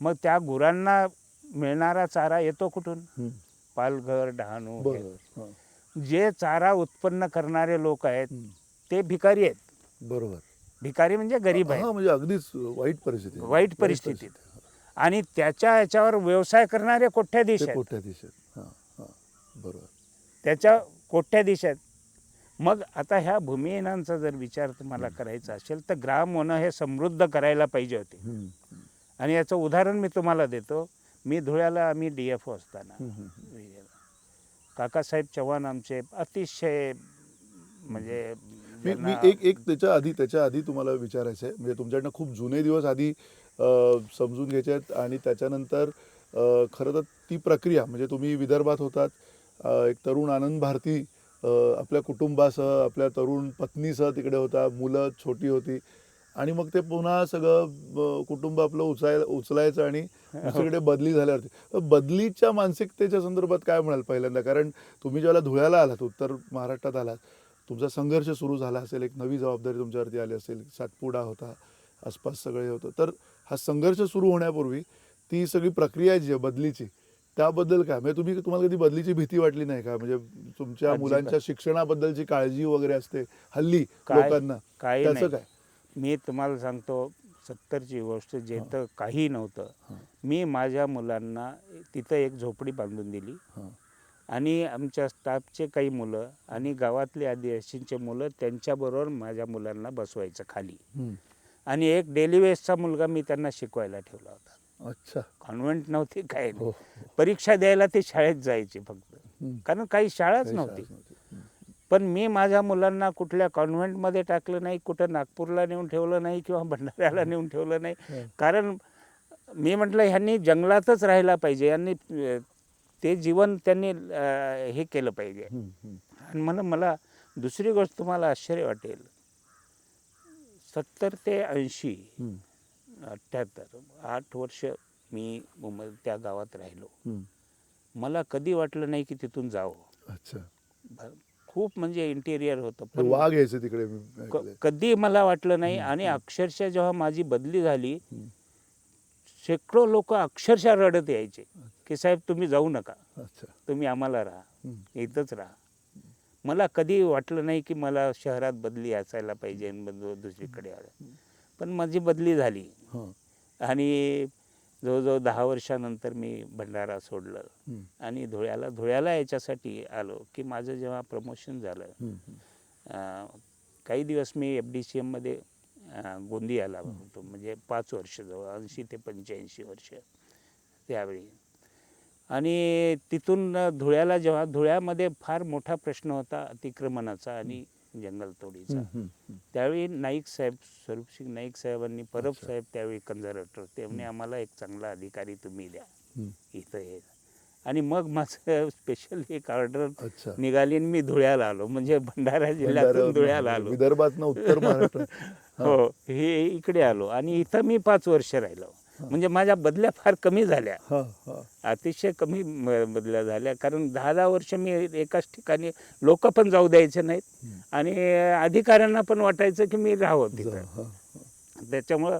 मग त्या गुरांना मिळणारा चारा येतो कुठून? हं. पालघर, डहाणू. हे. बरोबर. हां. जे चारा उत्पन्न करणारे लोक आहेत हं. ते भिकारी आहेत. बरोबर. भिकारी म्हणजे गरीब आहेत, हां, म्हणजे अगदीच वाईट परिस्थिती आहे. वाईट परिस्थितीत. आणि त्याच्या याच्यावर व्यवसाय करणारे कोट्याधीश ते आहेत, कोट्याधीश आहेत. हां, हां. बरोबर. त्याच्या कोट्याधीश आहेत. मग आता ह्या भूमिहीनांचा जर विचार तुम्हाला करायचा असेल तर ग्रामवन हे समृद्ध करायला पाहिजे होते. हं. आणि याचं उदाहरण मी तुम्हाला देतो. मी धुळ्याला, आम्ही DFO असताना हं, हं. काकासाहेब चव्हाण आमचे अतिशय म्हणजे मी ज्यांना- एक त्याच्या आधी तुम्हाला विचारायचं आहे, म्हणजे तुमच्याकडनं खूप जुने दिवस आधी समजून घ्यायचे आहेत आणि त्याच्यानंतर खरं तर ती प्रक्रिया म्हणजे तुम्ही विदर्भात होतात, एक तरुण आनंद भारती आपल्या कुटुंबासह, आपल्या तरुण पत्नीसह तिकडे होता, मुलं छोटी होती आणि मग ते पुन्हा सगळं कुटुंब आपलं उचलायचं आणि दुसरीकडे बदली झाल्यावरती बदलीच्या मानसिकतेच्या संदर्भात काय म्हणाल पहिल्यांदा? कारण तुम्ही ज्यावेळेला धुळ्याला आलात, उत्तर महाराष्ट्रात आलात, तुमचा संघर्ष सुरू झाला असेल, एक नवी जबाबदारी तुमच्यावरती आली असेल, सातपुडा होता, आसपास सगळे होतं, तर हा संघर्ष सुरू होण्यापूर्वी ती सगळी प्रक्रिया जी आहे बदलीची, त्याबद्दल काय म्हणजे तुम्हाला कधी बदलीची भीती वाटली नाही का? म्हणजे तुमच्या अजिबात. मुलांच्या शिक्षणाबद्दलची काळजी वगैरे असते हल्ली लोकांना, काही त्याचं नाही. काय? मी तुम्हाला सांगतो, 70ची गोष्ट, जेथं काही नव्हतं, हां. मी माझ्या मुलांना तिथं एक झोपडी बांधून दिली हां. आणि आमच्या स्टाफचे काही मुलं आणि गावातले आदिवासींचे मुलं त्यांच्याबरोबर माझ्या मुलांना बसवायचं खाली. आणि एक डेली वेजचा मुलगा मी त्यांना शिकवायला ठेवला होता. अच्छा. कॉन्व्हेंट नव्हती, काय हो, नाही. परीक्षा द्यायला ते शाळेत जायचे फक्त, कारण काही शाळाच काही नव्हती. शाळाच नव्हती. पण मी माझ्या मुलांना कुठल्या कॉन्व्हेंटमध्ये टाकलं नाही, कुठं नागपूरला नेऊन ठेवलं नाही किंवा भंडाऱ्याला नेऊन ठेवलं नाही. कारण मी म्हटलं ह्यांनी जंगलातच राहायला पाहिजे, यांनी ते जीवन त्यांनी हे केलं पाहिजे. आणि मला दुसरी गोष्ट तुम्हाला आश्चर्य वाटेल, 70 ते 80 78 8 वर्ष मी त्या गावात राहिलो. मला कधी वाटलं नाही की तिथून जावं. अच्छा. खूप म्हणजे इंटेरियर होतं, पण वाघ यायचे तिकडे मी ऐकलंय. कधी मला वाटलं नाही. आणि अक्षरशः जेव्हा माझी बदली झाली, शेकडो लोक अक्षरशः रडत यायचे की साहेब तुम्ही जाऊ नका, अच्छा. तुम्ही आम्हाला राहा, इथंच राहा. मला कधी वाटलं नाही की मला शहरात बदली असायला पाहिजे आणि दुसरीकडे आलं. पण माझी बदली झाली. आणि जवळजवळ 10 वर्षानंतर मी भंडारा सोडलं आणि धुळ्याला याच्यासाठी आलो की माझं जेव्हा प्रमोशन झालं, काही दिवस मी FDCMमध्ये गोंदियाला होतो. म्हणजे 5 वर्ष, जवळ 80 ते 85 वर्ष त्यावेळी. आणि तिथून धुळ्यामध्ये फार मोठा प्रश्न होता अतिक्रमणाचा आणि जंगलतोडीचा. त्यावेळी नाईक साहेब, स्वरूपसिंग नाईक साहेबांनी, परब साहेब त्यावेळी कन्झर्वेटर, त्यांनी आम्हाला एक चांगला अधिकारी तुम्ही द्या इथं हे. आणि मग माझं स्पेशल एक ऑर्डर निघाली आणि मी धुळ्याला आलो. म्हणजे भंडारा जिल्ह्यातून धुळ्याला आलो, विदर्भातनं उत्तर महाराष्ट्र. हो, हे इकडे आलो आणि इथं मी 5 वर्ष राहिलो. म्हणजे माझ्या बदल्या फार कमी झाल्या, अतिशय कमी बदल्या झाल्या. कारण 10-10 वर्ष मी एकाच ठिकाणी, लोक पण जाऊ द्यायचे नाहीत आणि अधिकाऱ्यांना पण वाटायचं की मी राहावं तिथं. त्याच्यामुळं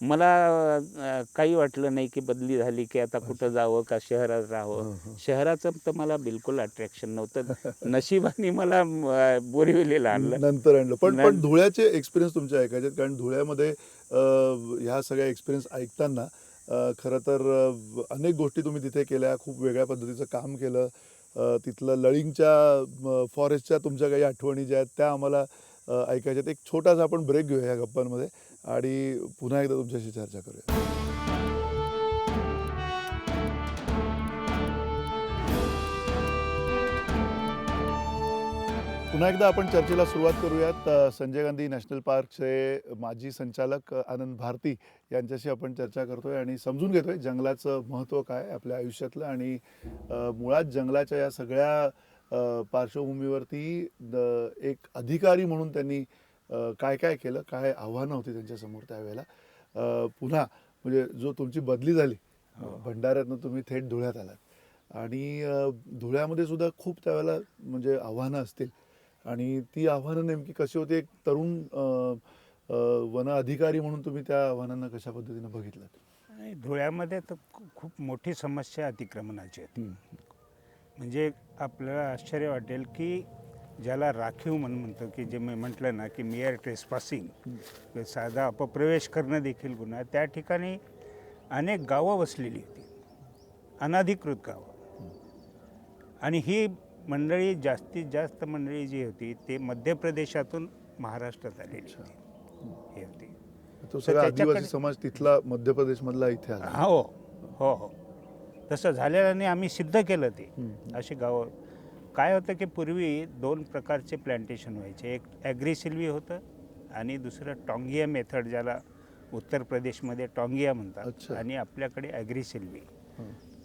मला काही वाटलं नाही की बदली झाली की आता कुठं जावं का शहरात राहावं. शहराचं तर मला बिलकुल अट्रॅक्शन नव्हतं. नशिबाने मला बोरिवलीला आणलं, नंतर आणलं. पण धुळ्याचे एक्सपिरियन्स तुमचे ऐकायचे, कारण धुळ्यामध्ये ह्या सगळ्या एक्सपिरियन्स ऐकताना खरं तर अनेक गोष्टी तुम्ही तिथे केल्या, खूप वेगळ्या पद्धतीचं काम केलं. तिथलं लळिंगच्या फॉरेस्टच्या तुमच्या काही आठवणी ज्या आहेत त्या आम्हाला ऐकायच्यात. एक छोटासा आपण ब्रेक घेऊया या गप्पांमध्ये आणि पुन्हा एकदा तुमच्याशी चर्चा करूया. पुन्हा एकदा आपण चर्चेला सुरुवात करूयात. संजय गांधी नॅशनल पार्कचे माजी संचालक आनंद भारती यांच्याशी आपण चर्चा करतोय आणि समजून घेतोय जंगलाचं महत्त्व काय आपल्या आयुष्यातलं. आणि मुळात जंगलाच्या या सगळ्या पार्श्वभूमीवरती एक अधिकारी म्हणून त्यांनी काय काय केलं, काय आव्हानं होती त्यांच्यासमोर त्यावेळेला. पुन्हा म्हणजे जो तुमची बदली झाली, भंडाऱ्यातनं तुम्ही थेट धुळ्यात आलात आणि धुळ्यामध्ये सुद्धा खूप त्यावेळेला म्हणजे आव्हानं असतील. आणि ती आव्हानं नेमकी कशी होती, एक तरुण वन अधिकारी म्हणून तुम्ही त्या आव्हानांना कशा पद्धतीने बघितलं? धुळ्यामध्ये तर खूप मोठी समस्या अतिक्रमणाची होती. म्हणजे आपल्याला आश्चर्य वाटेल की ज्याला राखीव म्हणतो की जे मी म्हटलं ना की मियर ट्रेसपासिंग, साधा अपप्रवेश करणं देखील गुन्हा, त्या ठिकाणी अनेक गावं वसलेली होती, अनधिकृत गावं. आणि ही मंडळी, जास्तीत जास्त मंडळी जी होती ते मध्य प्रदेशातून महाराष्ट्रात आलेली होती. हे होती तो सगळा आदिवासी समाज तिथला मध्य प्रदेशमधला इथे आला. हो हो हो, तसं झालेलं आम्ही सिद्ध केलं ते. अशी गावं काय होतं की पूर्वी 2 प्रकारचे प्लांटेशन व्हायचे. एक ॲग्रिसिल्वी होतं आणि दुसरं टॉंगिया मेथड, ज्याला उत्तर प्रदेशमध्ये टॉंगिया म्हणतात आणि आपल्याकडे ॲग्रिसिल्वी.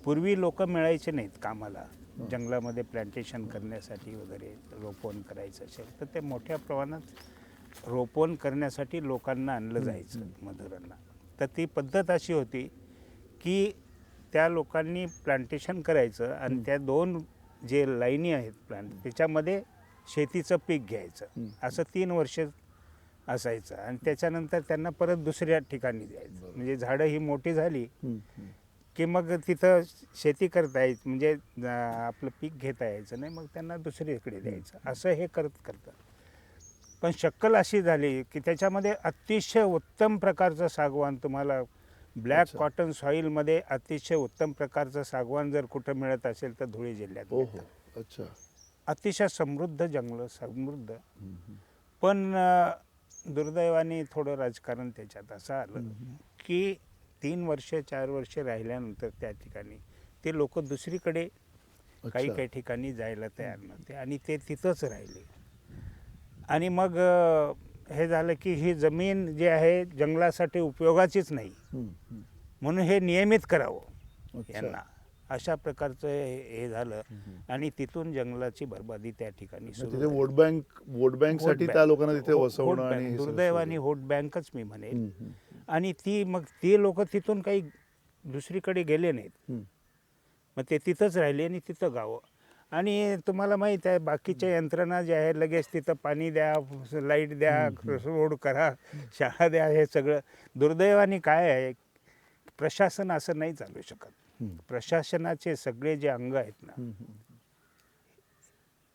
पूर्वी लोक मिळायचे नाहीत कामाला जंगलामध्ये प्लांटेशन करण्यासाठी वगैरे. रोपवन करायचं असेल तर ते मोठ्या प्रमाणात रोपवन करण्यासाठी लोकांना आणलं जायचं, मजुरांना. तर ती पद्धत अशी होती की त्या लोकांनी प्लांटेशन करायचं आणि त्या 2 जे लाईनी आहेत प्लांट, त्याच्यामध्ये शेतीचं पीक घ्यायचं. असं 3 वर्ष असायचं आणि त्याच्यानंतर त्यांना परत दुसऱ्या ठिकाणी द्यायचं. म्हणजे झाडं ही मोठी झाली की मग तिथं शेती करता यायची, म्हणजे आपलं पीक घेता यायचं नाही, मग त्यांना दुसरीकडे द्यायचं. असं हे करतं. पण शक्कल अशी झाली की त्याच्यामध्ये अतिशय उत्तम प्रकारचं सागवान, तुम्हाला ब्लॅक कॉटन सॉईलमध्ये अतिशय उत्तम प्रकारचं सागवान जर कुठं मिळत असेल तर धुळे जिल्ह्यात मिळतं. अच्छा. अतिशय समृद्ध जंगलं, समृद्ध. हम्म. पण दुर्दैवाने थोडं राजकारण त्याच्यात असं आलं की 3 वर्ष 4 वर्ष राहिल्यानंतर त्या ठिकाणी ते लोक दुसरीकडे काही अच्छा. काही ठिकाणी जायला तयार नव्हते आणि ते तिथंच राहिले. आणि मग हे झालं की ही जमीन जी आहे जंगलासाठी उपयोगाचीच नाही, हम्म. म्हणून हे नियमित करावं अच्छा. यांना, अशा प्रकारचं हे झालं. आणि तिथून जंगलाची बरबादी त्या ठिकाणी सुरू तिथे झाली. वोट बँक साठी त्या लोकांना तिथे हो- वसवणं व्होट आणि बँक, हे सगळं दुर्दैवाने सुरू व्होट बँकच मी म्हणेल. झालं. आणि मग ती लोक तिथून काही दुसरीकडे गेले नाहीत, हम्म. मग ते तिथंच राहिले आणि तिथं गावं. आणि तुम्हाला माहीत आहे बाकीच्या यंत्रणा ज्या आहे लगेच तिथं पाणी द्या, लाईट द्या, रोड करा, शाळा द्या, हे सगळं. दुर्दैवाने काय आहे, प्रशासन असं नाही चालू शकत. प्रशासनाचे सगळे जे अंग आहेत ना,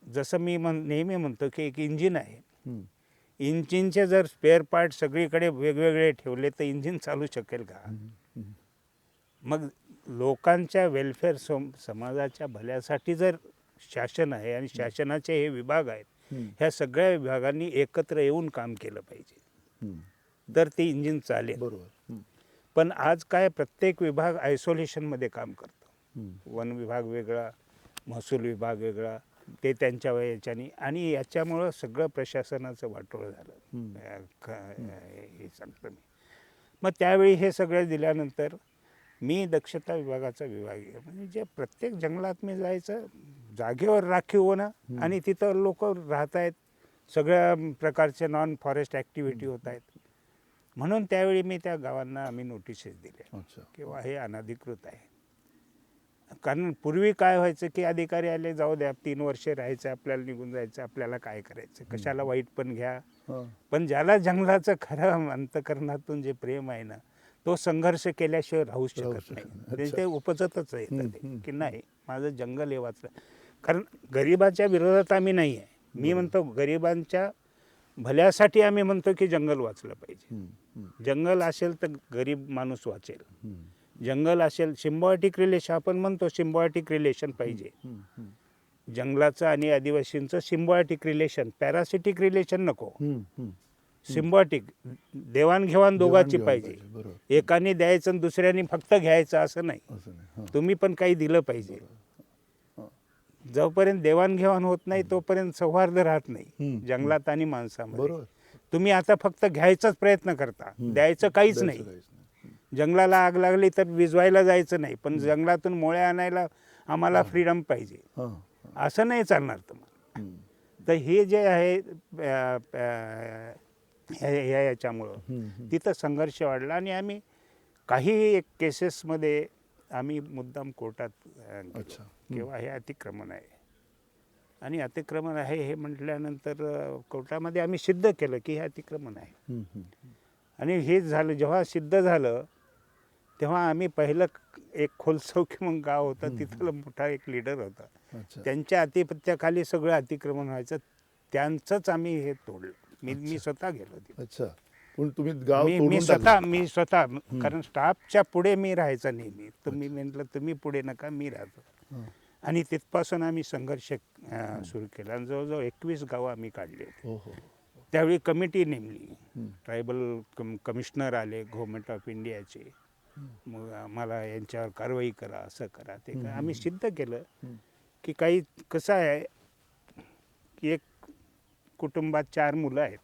जसं मी नेहमी म्हणतो की एक इंजिन आहे. इंजिनचे जर स्पेअर पार्ट सगळीकडे वेगवेगळे ठेवले तर इंजिन चालू शकेल का? मग लोकांच्या वेलफेअर, समाजाच्या भल्यासाठी जर शासन आहे आणि शासनाचे हे विभाग आहेत, ह्या सगळ्या विभागांनी एकत्र येऊन काम केलं पाहिजे, तर ते इंजिन चालेल. बरोबर. पण आज काय, प्रत्येक विभाग आयसोलेशनमध्ये काम करतो. वन विभाग वेगळा, महसूल विभाग वेगळा, ते त्यांच्या याच्यानी. आणि याच्यामुळं सगळं प्रशासनाचं वाटोळं झालं, हे सांगतो मी. मग त्यावेळी हे सगळं दिल्यानंतर मी दक्षता विभागाचा विभागीय, म्हणजे जे प्रत्येक जंगलात मी जायचं, जागेवर राखीव होणं आणि तिथं लोक राहत आहेत, सगळ्या प्रकारचे नॉन फॉरेस्ट ॲक्टिव्हिटी होत आहेत. म्हणून त्यावेळी मी त्या गावांना आम्ही नोटिसेस दिल्या किंवा हे अनधिकृत आहे. कारण पूर्वी काय व्हायचं की अधिकारी आले, जाऊ द्या 3 वर्ष राहायचं, आपल्याला निघून जायचं, आपल्याला काय करायचं, कशाला वाईट पण घ्या. पण ज्याला जंगलाचं खरं अंतकरणातून जे प्रेम आहे ना, तो संघर्ष केल्याशिवाय राहूच शकत नाही. ते उपजतच आहे की नाही, माझं जंगल हे वाचलं. कारण गरिबाच्या विरोधात आम्ही नाही आहे. मी म्हणतो गरिबांच्या भल्यासाठी आम्ही म्हणतो की जंगल वाचलं पाहिजे. जंगल असेल तर गरीब माणूस वाचेल. जंगल असेल, सिम्बायोटिक रिलेशन आपण म्हणतो, सिम्बायोटिक रिलेशन पाहिजे. जंगलाचं आणि आदिवासींचं सिम्बायोटिक रिलेशन, पॅरासिटिक रिलेशन नको. सिम्बायोटिक, देवाणघेवाण दोघांची पाहिजे. एकाने द्यायचं आणि दुसऱ्याने फक्त घ्यायचं असं नाही. तुम्ही पण काही दिलं पाहिजे. जोपर्यंत देवाणघेवाण होत नाही तोपर्यंत सौहार्द राहत नाही जंगलात आणि माणसामध्ये. तुम्ही आता फक्त घ्यायचाच प्रयत्न करता, द्यायचं काहीच नाही. जंगलाला आग लागली तर विझवायला जायचं नाही, पण जंगलातून मोळ्या आणायला आम्हाला फ्रीडम पाहिजे, असं नाही चालणार तुम्हाला. तर हे जे आहे याच्यामुळं तिथं संघर्ष वाढला. आणि आम्ही काही केसेसमध्ये आम्ही मुद्दाम कोर्टात गेलो किंवा हे अतिक्रमण आहे. आणि अतिक्रमण आहे हे म्हटल्यानंतर कोर्टामध्ये आम्ही सिद्ध केलं की हे अतिक्रमण आहे. आणि हे झालं, जेव्हा सिद्ध झालं तेव्हा आम्ही पहिलं एक खोलचौकी म्हणून गाव होतं, तिथला मोठा एक लीडर होता, त्यांच्या आधिपत्याखाली सगळं अतिक्रमण व्हायचं, त्यांचंच आम्ही हे तोडलं. मी स्वतः गेलो तिथे. अच्छा. पण तुम्ही गाव मी स्वतः कारण स्टाफच्या पुढे मी राहायचं नेहमी, तर मी म्हटलं तुम्ही पुढे नका, मी राहतो. आणि तिथपासून आम्ही संघर्ष सुरू केला आणि जवळजवळ 21 गावं आम्ही काढली होती. त्यावेळी कमिटी नेमली, ट्रायबल कमिशनर आले गव्हर्नमेंट ऑफ इंडियाचे. मग आम्हाला यांच्यावर कारवाई करा, असं करा, ते करा. आम्ही सिद्ध केलं की काही कसं आहे की एक कुटुंबात 4 मुलं आहेत,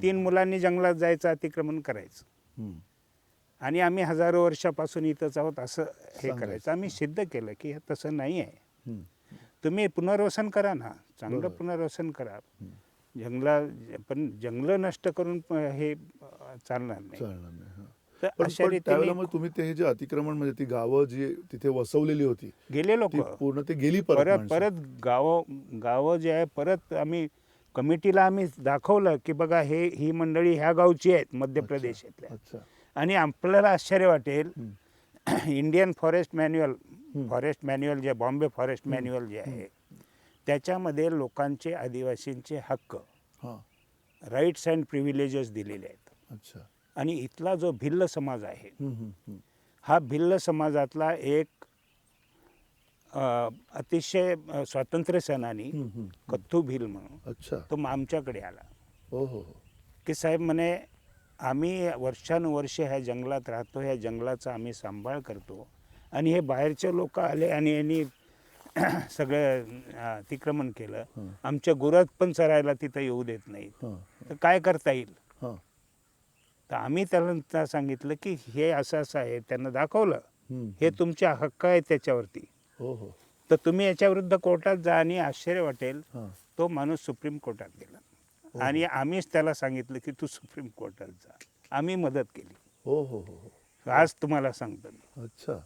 3 मुलांनी जंगलात जायचं, अतिक्रमण करायचं, आणि आम्ही हजारो वर्षापासून इथंच आहोत असं हे करायचं. आम्ही सिद्ध केलं की हे तसं नाही आहे. तुम्ही पुनर्वसन करा ना, चांगलं पुनर्वसन करा. पण जंगलं नष्ट करून हे चालणार नाही. त्यावेळेला मग तुम्ही ते जे अतिक्रमण, म्हणजे ती गावं जी तिथे वसवलेली होती, गेले लोक पूर्ण ते गेली परत गावं जे आहे, परत आम्ही कमिटीला आम्ही दाखवलं की बघा ही मंडळी ह्या गावची आहेत, मध्य प्रदेशातल्या. आणि आपल्याला आश्चर्य वाटेल, इंडियन फॉरेस्ट मॅन्युअल जे बॉम्बे फॉरेस्ट मॅन्युअल जे आहे त्याच्यामध्ये लोकांचे, आदिवासींचे हक्क, राईट्स अँड प्रिव्हिलेजेस दिलेले आहेत. आणि इथला जो भिल्ल समाज आहे, हा भिल्ल समाजातला एक अतिशय स्वातंत्र्य सेनानी कत्थू भिल म्हणून अच्छा. तो आमच्याकडे आला हो हो हो. की साहेब म्हणे आम्ही वर्षानुवर्ष ह्या जंगलात राहतो, ह्या जंगलाचा आम्ही सांभाळ करतो आणि हे बाहेरचे लोक आले आणि यांनी सगळं अतिक्रमण केलं. हं. आमच्या गुरात पण चरायला तिथं येऊ देत नाहीत, हं. तर काय करता येईल? हं. तर आम्ही त्यांना सांगितलं की हे असं असं आहे, त्यांना दाखवलं हं. हे तुमचे हक्क आहे त्याच्यावरती, हो हो. तर तुम्ही याच्याविरुद्ध कोर्टात जा. आणि आश्चर्य वाटेल, हां. तो माणूस सुप्रीम कोर्टात गेला हो. आणि आम्हीच त्याला सांगितलं की तू सुप्रीम कोर्टात जा. आम्ही मदत केली. हो हो हो हो. आज तुम्हाला सांगतो मी अच्छा.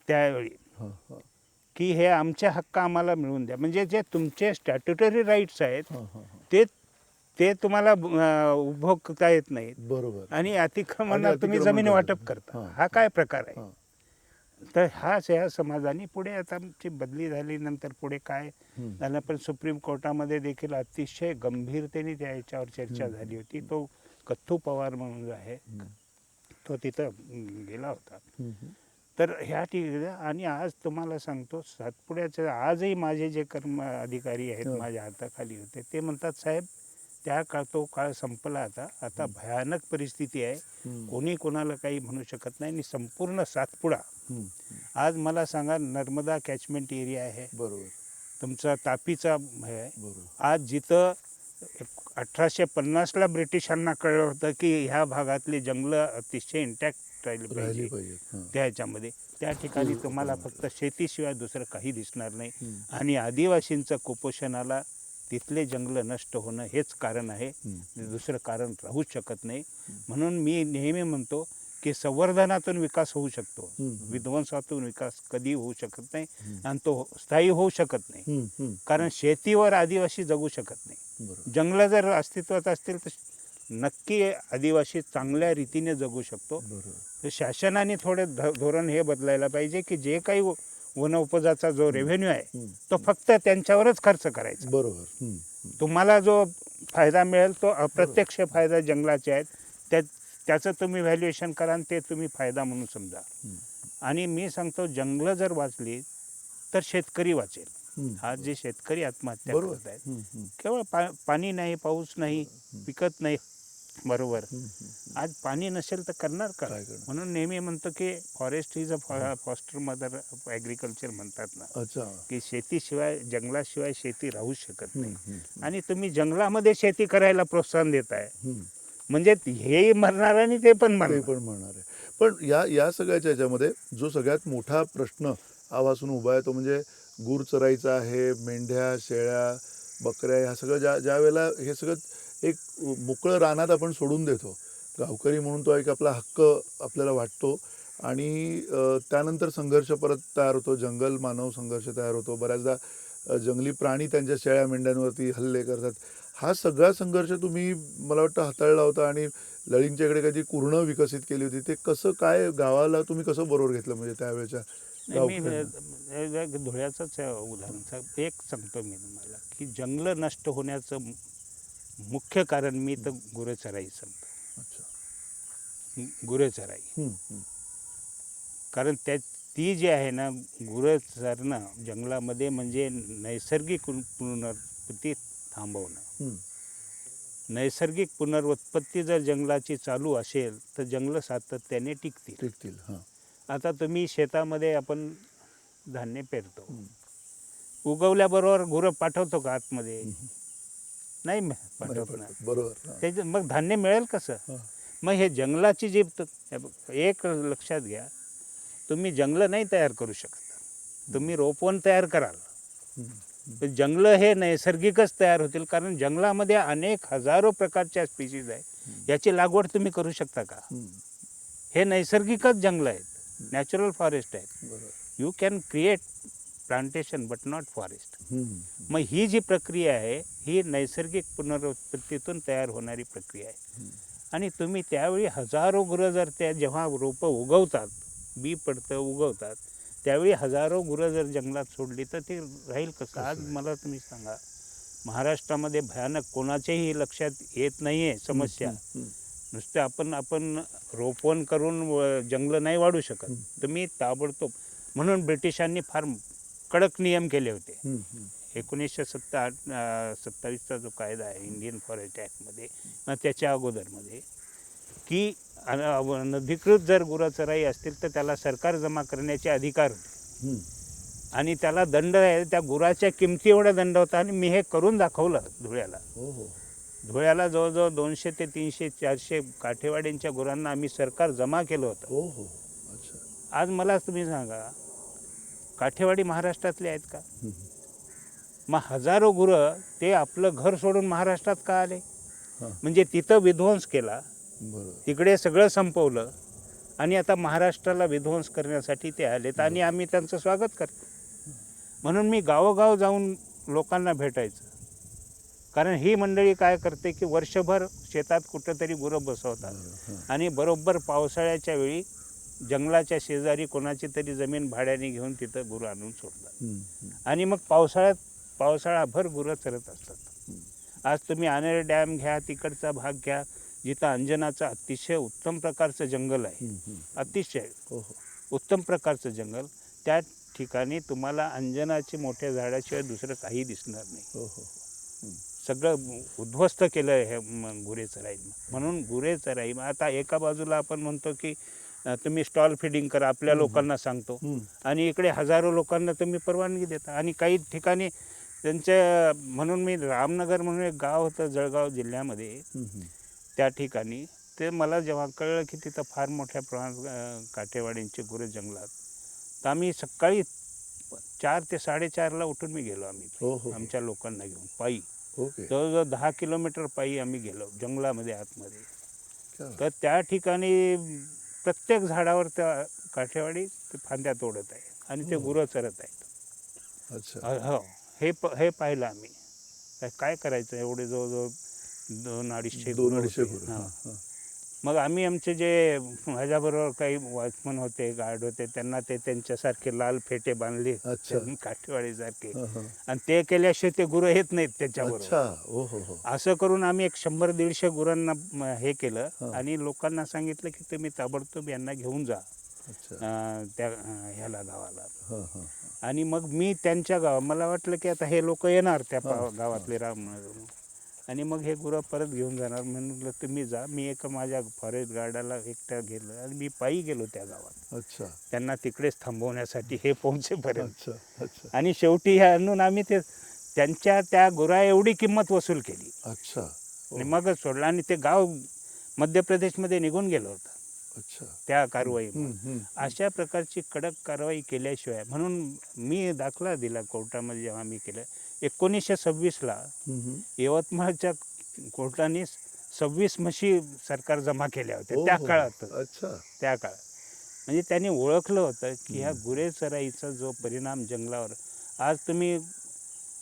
त्यावेळी हां हां की हे आमचे हक्क आम्हाला मिळवून द्या. म्हणजे जे तुमचे स्टॅट्युटरी राईट्स आहेत हां हां हां. ते ते तुम्हाला उपभोगता येत नाहीत बरोबर. आणि अतिक्रमणात आणि तुम्ही अतिक्रमण जमीन करता. वाटप करता. हां. हा काय प्रकार आहे? हां. तर हाच ह्या समाजाने पुढे आता आमची बदली झाली, नंतर पुढे काय हं. झालं, पण सुप्रीम कोर्टामध्ये देखील अतिशय गंभीरतेने त्या याच्यावर चर्चा झाली होती. तो कत्थू पवार म्हणून जो आहे तो तिथं गेला होता. हं, हं. तर ह्या ठिकाणी आणि आज तुम्हाला सांगतो सातपुड्याचे आजही माझे जे कर्म अधिकारी आहेत हो. माझ्या हाताखाली होते, ते म्हणतात साहेब तो काळ संपला, आता भयानक परिस्थिती आहे, हं. कोणी कोणाला काही म्हणू शकत नाही. आणि संपूर्ण सातपुडा हं. आज मला सांगा, नर्मदा कॅचमेंट एरिया आहे, बरोबर तुमचा तापीचा हे आहे. बरोबर. आज जिथं 1850ला ब्रिटिशांना कळलं होतं की ह्या भागातली जंगलं अतिशय इंटॅक्ट राहिली राहिली पाहिजे, पाहिजेत. हां. त्या ह्याच्यामध्ये त्या ठिकाणी तुम्हाला फक्त शेतीशिवाय दुसरं काही दिसणार नाही. हं. आणि आदिवासींचं कुपोषणाला तिथले जंगलं नष्ट होणं हेच कारण आहे, हं. दुसरं कारण राहूच शकत नाही. म्हणून मी नेहमी म्हणतो की संवर्धनातून विकास होऊ शकतो, हं. विध्वंसातून विकास कधी होऊ शकत नाही आणि तो स्थायी होऊ शकत नाही. हं. हं. कारण शेतीवर आदिवासी जगू शकत नाही. बरोबर. जंगलं जर अस्तित्वात असतील तर नक्की आदिवासी चांगल्या रीतीने जगू शकतो. बरोबर. तर शासनाने थोडे धोरण हे बदलायला पाहिजे की जे काही वनउपजाचा जो रेव्हेन्यू आहे हं. तो फक्त त्यांच्यावरच खर्च करायचा. बरोबर. हं. हं. तुम्हाला जो फायदा मिळेल तो अप्रत्यक्ष फायदा जंगलाचे आहेत, त्याचं तुम्ही व्हॅल्युएशन करा आणि ते तुम्ही फायदा म्हणून समजा. हं. आणि मी सांगतो जंगलं जर वाचली तर शेतकरी वाचेल. हं. आज जे शेतकरी आत्महत्या बरोबर. करत आहेत, हं. हं. केवळ पाणी नाही, पाऊस नाही, पिकत नाही, बरोबर. हं. हं. आज पाणी नसेल तर करणार का? काय करणार? म्हणून नेहमी म्हणतो की forest is a foster mother of agriculture म्हणतात ना, अच्छा. की शेतीशिवाय, जंगलाशिवाय शेती राहू शकत हं. नाही. हं. आणि तुम्ही जंगलामध्ये शेती करायला प्रोत्साहन देताय, हं. म्हणजे हेही मरणार आणि ते पण ते मरणार. पण म्हणणार आहे. पण या सगळ्याच्या ह्याच्यामध्ये जो सगळ्यात मोठा प्रश्न आवासून उभा आहे तो म्हणजे गुर चराईचा आहे. मेंढ्या, शेळ्या, बकऱ्या ह्या सगळं ज्या वेळेला हे सगळं एक मोकळं रानात आपण सोडून देतो, गावकरी म्हणून तो एक आपला हक्क आपल्याला वाटतो आणि त्यानंतर संघर्ष परत तयार होतो, जंगल मानव संघर्ष तयार होतो. बऱ्याचदा जंगली प्राणी त्यांच्या शेळ्या मेंढ्यांवरती हल्ले करतात. हा सगळा संघर्ष तुम्ही मला वाटतं हाताळला होता आणि लळींच्या इकडे कधी कुरणं विकसित केली होती. ते कसं काय गावाला तुम्ही कसं बरोबर घेतलं म्हणजे त्यावेळेच्या मी गावकऱ्यांना? धुळ्याचंच उदाहरण एक सांगतो मी तुम्हाला की जंगलं नष्ट होण्याचं मुख्य कारण मी तर गुरेचराई सांगतो. अच्छा. गुरेचराई. हं. हं. कारण ती जी आहे ना, गुरं चरणं जंगलामध्ये म्हणजे नैसर्गिक पुनरुत्पत्ती थांबवणं. हं. नैसर्गिक पुनरुत्पत्ती जर जंगलाची चालू असेल तर जंगलं सातत्याने टिकतील. टिकतील. हां. आता तुम्ही शेतामध्ये आपण धान्य पेरतो, हं. उगवल्याबरोबर गुरं पाठवतो का आतमध्ये? हं. नाही नाही पाठवत ना. पडत. बरोबर. हां. ते मग धान्य मिळेल कसं? हां. मग हे जंगलाची जी एक लक्षात घ्या, तुम्ही जंगलं नाही तयार करू शकत, तुम्ही रोपवन तयार कराल. हं. तर जंगलं हे नैसर्गिकच तयार होतील, कारण जंगलामध्ये अनेक हजारो प्रकारच्या स्पीशीज आहे, याची लागवड तुम्ही करू शकता का? हं. हे नैसर्गिकच जंगल आहेत, नॅचरल फॉरेस्ट आहेत. बरोबर. You can create plantation but not forest. हं. मग ही जी प्रक्रिया आहे ही नैसर्गिक पुनरुत्पत्तीतून तयार होणारी प्रक्रिया आहे. आणि तुम्ही त्यावेळी हजारो गुरं जर जेव्हा रोपं उगवतात, बी पडतं, उगवतात, त्यावेळी हजारो गुरं जर जंगलात सोडली तर ते राहील कसं? आज मला तुम्ही सांगा, महाराष्ट्रामध्ये भयानक कोणाच्याही लक्षात येत नाही आहे समस्या. नुसते आपण रोपवन करून जंगलं नाही वाढू शकत. तुम्ही ताबडतोब म्हणून ब्रिटिशांनी फार कडक नियम केले होते. हम्म, हम्म. 1927चा जो कायदा आहे इंडियन फॉरेस्ट ॲक्टमध्ये, त्याच्या अगोदरमध्ये, की अनधिकृत जर गुरंचराई असतील तर त्याला सरकार जमा करण्याचे अधिकार होते हम्म. आणि त्याला दंड आहे. त्या गुराच्या किमती एवढा दंड होता आणि मी हे करून दाखवलं धुळ्याला. हो हो. धुळ्याला जवळजवळ 200 ते 300 400 काठेवाडींच्या गुरांना आम्ही सरकार जमा केलं होतं. हो हो. अच्छा. आज मला तुम्ही सांगा, काठेवाडी महाराष्ट्रातले आहेत का? हम्म. मग हजारो गुरं ते आपलं घर सोडून महाराष्ट्रात का आले? हां. म्हणजे तिथं विध्वंस केला, बरोबर. तिकडे सगळं संपवलं आणि आता महाराष्ट्राला विध्वंस करण्यासाठी ते आलेत आणि आम्ही त्यांचं स्वागत करतो. म्हणून मी गावोगाव जाऊन लोकांना भेटायचं. कारण ही मंडळी काय करते की वर्षभर शेतात कुठंतरी गुरं बसवतात हां. आणि बरोबर पावसाळ्याच्या वेळी जंगलाच्या शेजारी कोणाची तरी जमीन भाड्याने घेऊन तिथं गुरं आणून सोडतात हम्म, हम्म. आणि मग पावसाळाभर गुरं चरत असतात. आज तुम्ही आनेर डॅम घ्या, तिकडचा भाग घ्या, जिथं अंजनाचं अतिशय उत्तम प्रकारचं जंगल आहे, हम्म, हम्म. अतिशय हो हो. उत्तम प्रकारचं जंगल, त्या ठिकाणी तुम्हाला अंजनाची मोठ्या झाडाशिवाय दुसरं काही दिसणार नाही. हो हो. सगळं उद्ध्वस्त केलं हे गुरे चराई. म्हणून गुरे चराई आता एका बाजूला आपण म्हणतो की तुम्ही स्टॉल फिडिंग करा, आपल्या लोकांना सांगतो, हम्म. आणि इकडे हजारो लोकांना तुम्ही परवानगी देता. आणि काही ठिकाणी त्यांच्या, म्हणून मी रामनगर म्हणून एक गाव होतं जळगाव जिल्ह्यामध्ये, हम्म, हम्म. त्या ठिकाणी ते मला जेव्हा कळलं की तिथं फार मोठ्या प्रमाणात काठेवाडींचे गुरे जंगलात, तर आम्ही सकाळी 4 ते 4:30ला उठून मी गेलो. हो, आम्ही हो. आमच्या लोकांना घेऊन पायी ओके. जवळजवळ 10 किलोमीटर पायी आम्ही गेलो जंगलामध्ये आतमध्ये. क्या? तर त्या ठिकाणी प्रत्येक झाडावर त्या काठेवाडी ते फांद्या तोडत आहे आणि ते गुरं चरत आहेत. अच्छा. हो, हे पाहिलं आम्ही. काय करायचं, एवढे जवळजवळ 200-250 200 गुरं होते. गुरं. हां. हां, हां. मग आम्ही आमचे जे माझ्याबरोबर काही वॉचमन होते, गार्ड होते, त्यांना ते त्यांच्यासारखे लाल फेटे बांधले अच्छा. काठेवाडीसारखे, हां, हां. आणि ते केल्याशिवाय ते गुरं येत नाहीत त्याच्याबरोबर. अच्छा. हो हो हो. असं करून आम्ही एक 100-150 गुरांना हे केलं हां. आणि लोकांना सांगितलं की तुम्ही ताबडतोब यांना घेऊन जा अच्छा. त्या ह्याला गावाला. हां हां. आणि मग मी त्यांच्या मला वाटलं की आता हे लोक येणार त्या हां, गावातले रामनगर, आणि मग हे गुरं परत घेऊन जाणार. म्हणलं तुम्ही जा, मी एक माझ्या फॉरेस्ट गार्डाला एकट्या गेलं आणि मी पायी गेलो त्या गावात अच्छा. त्यांना तिकडेच थांबवण्यासाठी हे पोहोचेपर्यंत. अच्छा. अच्छा. आणि शेवटी हे आणून आम्ही ते त्यांच्या त्या गुरा एवढी किंमत वसूल केली अच्छा. आणि मगच सोडलं आणि ते गाव मध्य प्रदेशमध्ये निघून गेलं होतं अच्छा. त्या कारवाईमुळे. हम्म, हम्म. अशा प्रकारची कडक कारवाई केल्याशिवाय, म्हणून मी दाखला दिला कोर्टामध्ये जेव्हा मी केलं 1926ला हम्म. यवतमाळच्या कोर्टाने 26 म्हशी सरकार जमा केल्या होत्या त्या हो, हो. काळात. अच्छा. त्या काळात म्हणजे त्यांनी ओळखलं होतं की ह्या गुरे चराईचा जो परिणाम जंगलावर, आज तुम्ही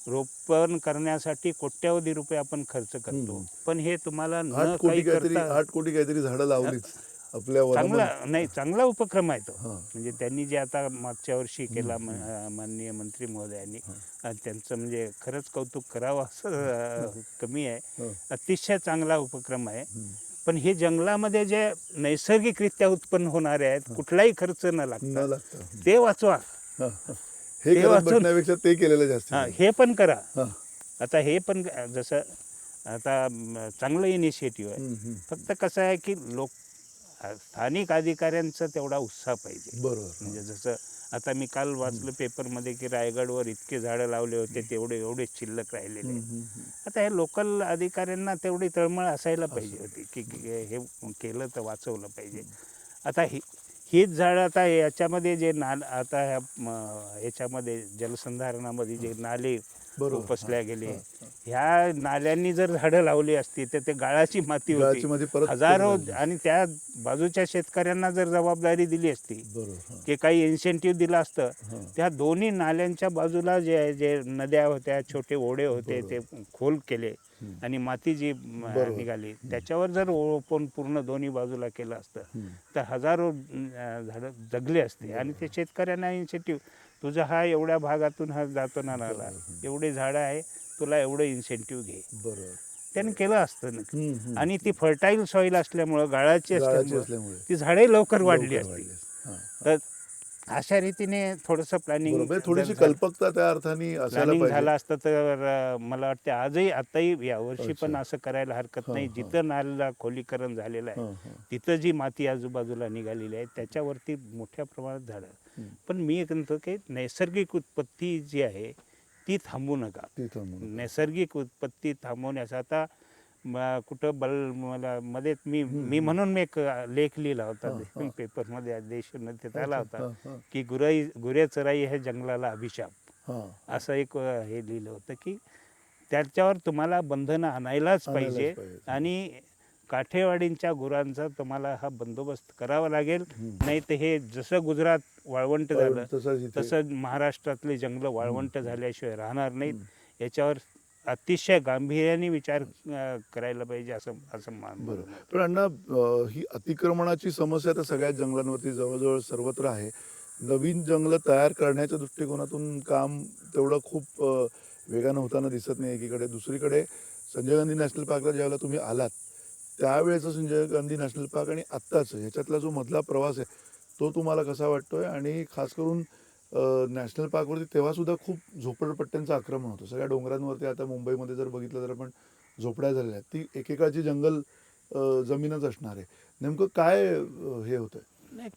रोपण करण्यासाठी कोट्यावधी रुपये आपण खर्च करतो, पण हे तुम्हाला न 8 कोटी काही काहीतरी करता 8 कोटी काहीतरी झाडं लावलीच आपल्या चांगला वनामध्ये. नाही, चांगला उपक्रम आहे तो. हां. म्हणजे त्यांनी जे आता मागच्या वर्षी केला माननीय मंत्री महोदयांनी, त्यांचं म्हणजे खरंच कौतुक करावं असं कमी आहे. हां. अतिशय चांगला उपक्रम आहे. हम्म. पण हे जंगलामध्ये जे नैसर्गिकरित्या उत्पन्न होणारे आहेत, कुठलाही खर्च न न लागता, लागतं. ते वाचवा. हां, हां. हे ते करत वाचून- बसण्यापेक्षा ते केलेलं जास्त. हां, हे पण करा. हां. आता हे पण जसं आता चांगलं इनिशिएटिव्ह आहे. हम्म, हम्म. फक्त कसं आहे की स्थानिक अधिकाऱ्यांचा तेवढा उत्साह पाहिजे. बरोबर. म्हणजे जसं आता मी काल वाचलं पेपरमध्ये की रायगडवर इतके झाडं लावले होते, एवढे शिल्लक राहिलेले हम्म, आहेत. हम्म. आता हे लोकल अधिकाऱ्यांना तेवढी तळमळ असायला पाहिजे होती की हे केलं तर वाचवलं पाहिजे. आता हीच झाडं आता याच्यामध्ये जे आता ह्याच्यामध्ये जलसंधारणामध्ये जे नाले बरोबर. उपसल्या गेले, हां, हां. ह्या नाल्यांनी जर झाडं लावली असती तर ते गाळाची माती गाळाची होती, माती परत हजारो, झाली. आणि त्या बाजूच्या शेतकऱ्यांना जर जबाबदारी दिली असती बरोबर. हां. की काही इन्सेंटिव्ह दिलं असतं, हां. त्या दोन्ही नाल्यांच्या बाजूला जे नद्या होत्या, छोटे ओढे होते, ते खोल केले हम्म. आणि माती जी बरोबर. निघाली त्याच्यावर जर ओपन पूर्ण दोन्ही बाजूला केलं असतं हम्म. तर हजारो झाडं जगले असते. आणि ते शेतकऱ्यांना इन्सेंटिव्ह, तुझा हा एवढ्या भागातून हा जातो ना नाला, एवढे झाडं आहे, तुला एवढं इन्सेंटिव्ह घे, बरोबर. त्याने केलं असतं नक्की. हम्म, हम्म. आणि ती फर्टाईल सॉईल असल्यामुळं, गाळाची गाळाची असल्यामुळं असल्यामुळे ती झाडे लवकर वाढली लवकर असती. वाढली. हां. तर अशा रीतीने थोडंसं बरोबर, थोडीशी कल्पकता त्या अर्थाने असायला प्लॅनिंग पाहिजे. झालं असतं तर मला वाटतं आजही आताही यावर्षी पण अच्छा. असं करायला हरकत हां, नाही. हां. जिथं नाल्याला खोलीकरण झालेलं आहे हां, हां. तिथं जी माती आजूबाजूला निघालेली आहे त्याच्यावरती मोठ्या प्रमाणात झाडं. पण मी एक म्हणतो की नैसर्गिक उत्पत्ती जी आहे ती थांबू नका. तिथं म्हणून. नैसर्गिक उत्पत्ती थांबवण्याचा आता कुठं मला मध्येच मी म्हणून मी एक लेख लिहिला होता हां, हां. पेपरमध्ये देशोन्नतीत आला अच्छा. होता हां, हां. की गुरे चराई हे जंगलाला अभिशाप. हां. असं एक हे लिहिलं होतं की त्याच्यावर तुम्हाला बंधनं आणायलाच पाहिजे आणि काठेवाडींच्या गुरांचा तुम्हाला हा बंदोबस्त करावा लागेल. नाही तर हे जसं गुजरात वाळवंट झालं तसंच इथे. तसं महाराष्ट्रातली जंगलं वाळवंट झाल्याशिवाय राहणार नाहीत. याच्यावर अतिशय गांभीर्याने विचार करायला पाहिजे असं असं बरं. पण अण्णा, ही अतिक्रमणाची समस्या तर सगळ्याच जंगलांवरती जवळजवळ सर्वत्र आहे. नवीन जंगलं तयार करण्याच्या दृष्टिकोनातून काम तेवढं खूप वेगानं होताना दिसत नाही एकीकडे. दुसरीकडे संजय गांधी नॅशनल पार्कला ज्यावेळेला तुम्ही आलात, त्यावेळेचं संजय गांधी नॅशनल पार्क आणि आत्ताचं ह्याच्यातला जो मधला प्रवास आहे, तो तुम्हाला कसा वाटतोय? आणि खास करून नॅशनल पार्कवरती तेव्हासुद्धा खूप झोपडपट्ट्यांचं आक्रमण होतं. सगळ्या डोंगरांवरती आता मुंबईमध्ये जर बघितलं तर आपण झोपड्या झालेल्या आहेत. ती एकेकाळची जंगल जमीनच असणार आहे. नेमकं काय हे होतंय? नाही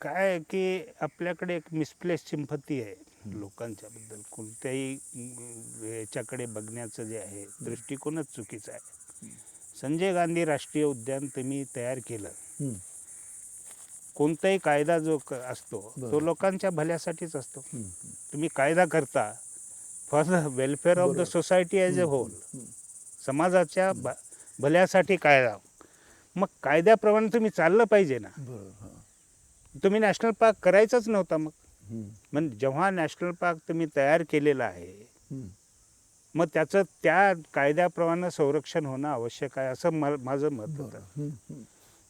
काय आहे की आपल्याकडे एक मिसप्लेस सिंपत्ती आहे लोकांच्याबद्दल. कोणत्याही याच्याकडे बघण्याचं जे आहे दृष्टिकोनच चुकीचा आहे. संजय गांधी राष्ट्रीय उद्यान तुम्ही तयार केलं, कोणताही कायदा जो असतो तो लोकांच्या भल्यासाठीच असतो. तुम्ही कायदा करता for the welfare of the society as a whole, समाजाच्या भल्यासाठी कायदा. मग कायद्याप्रमाणे तुम्ही चाललं पाहिजे ना. तुम्ही नॅशनल पार्क करायचंच नव्हता मग. म्हणजे जेव्हा नॅशनल पार्क तुम्ही तयार केलेलं आहे मग त्याचं त्या कायद्याप्रमाणे संरक्षण होणं आवश्यक आहे असं माझं मत होतं.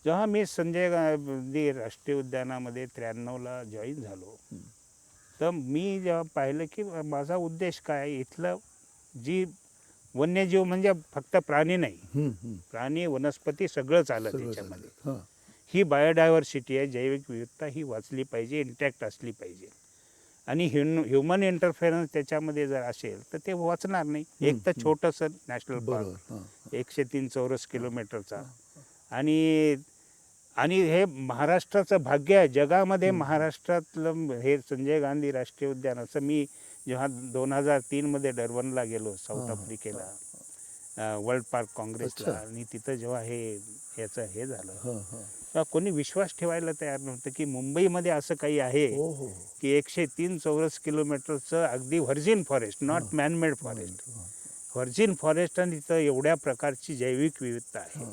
जेव्हा मी संजय गांधी राष्ट्रीय उद्यानामध्ये 93ला जॉईन झालो तर मी जेव्हा पाहिलं की माझा उद्देश काय, इथलं जी वन्यजीव म्हणजे फक्त प्राणी नाही, प्राणी वनस्पती सगळंच आलं त्याच्यामध्ये. ही बायोडायव्हर्सिटी आहे, जैविक विविधता ही वाचली पाहिजे, इंटॅक्ट असली पाहिजे. आणि ह्युमन इंटरफेरन्स त्याच्यामध्ये जर असेल तर ते वाचणार नाही. एक तर छोटंसं नॅशनल पार्क 103 चौरस किलोमीटरचा, आणि आणि हे महाराष्ट्राचं भाग्य आहे. जगामध्ये महाराष्ट्रातलं हे संजय गांधी राष्ट्रीय उद्यान. असं मी जेव्हा 2003मध्ये डरबनला गेलो साऊथ आफ्रिकेला वर्ल्ड पार्क काँग्रेसला, आणि तिथं जेव्हा याचं हे झालं तेव्हा कोणी विश्वास ठेवायला तयार नव्हतं की मुंबईमध्ये असं काही आहे की 103 चौरस किलोमीटरचं अगदी virgin forest, not man-made forest, virgin forest, आणि तिथं एवढ्या प्रकारची जैविक विविधता आहे.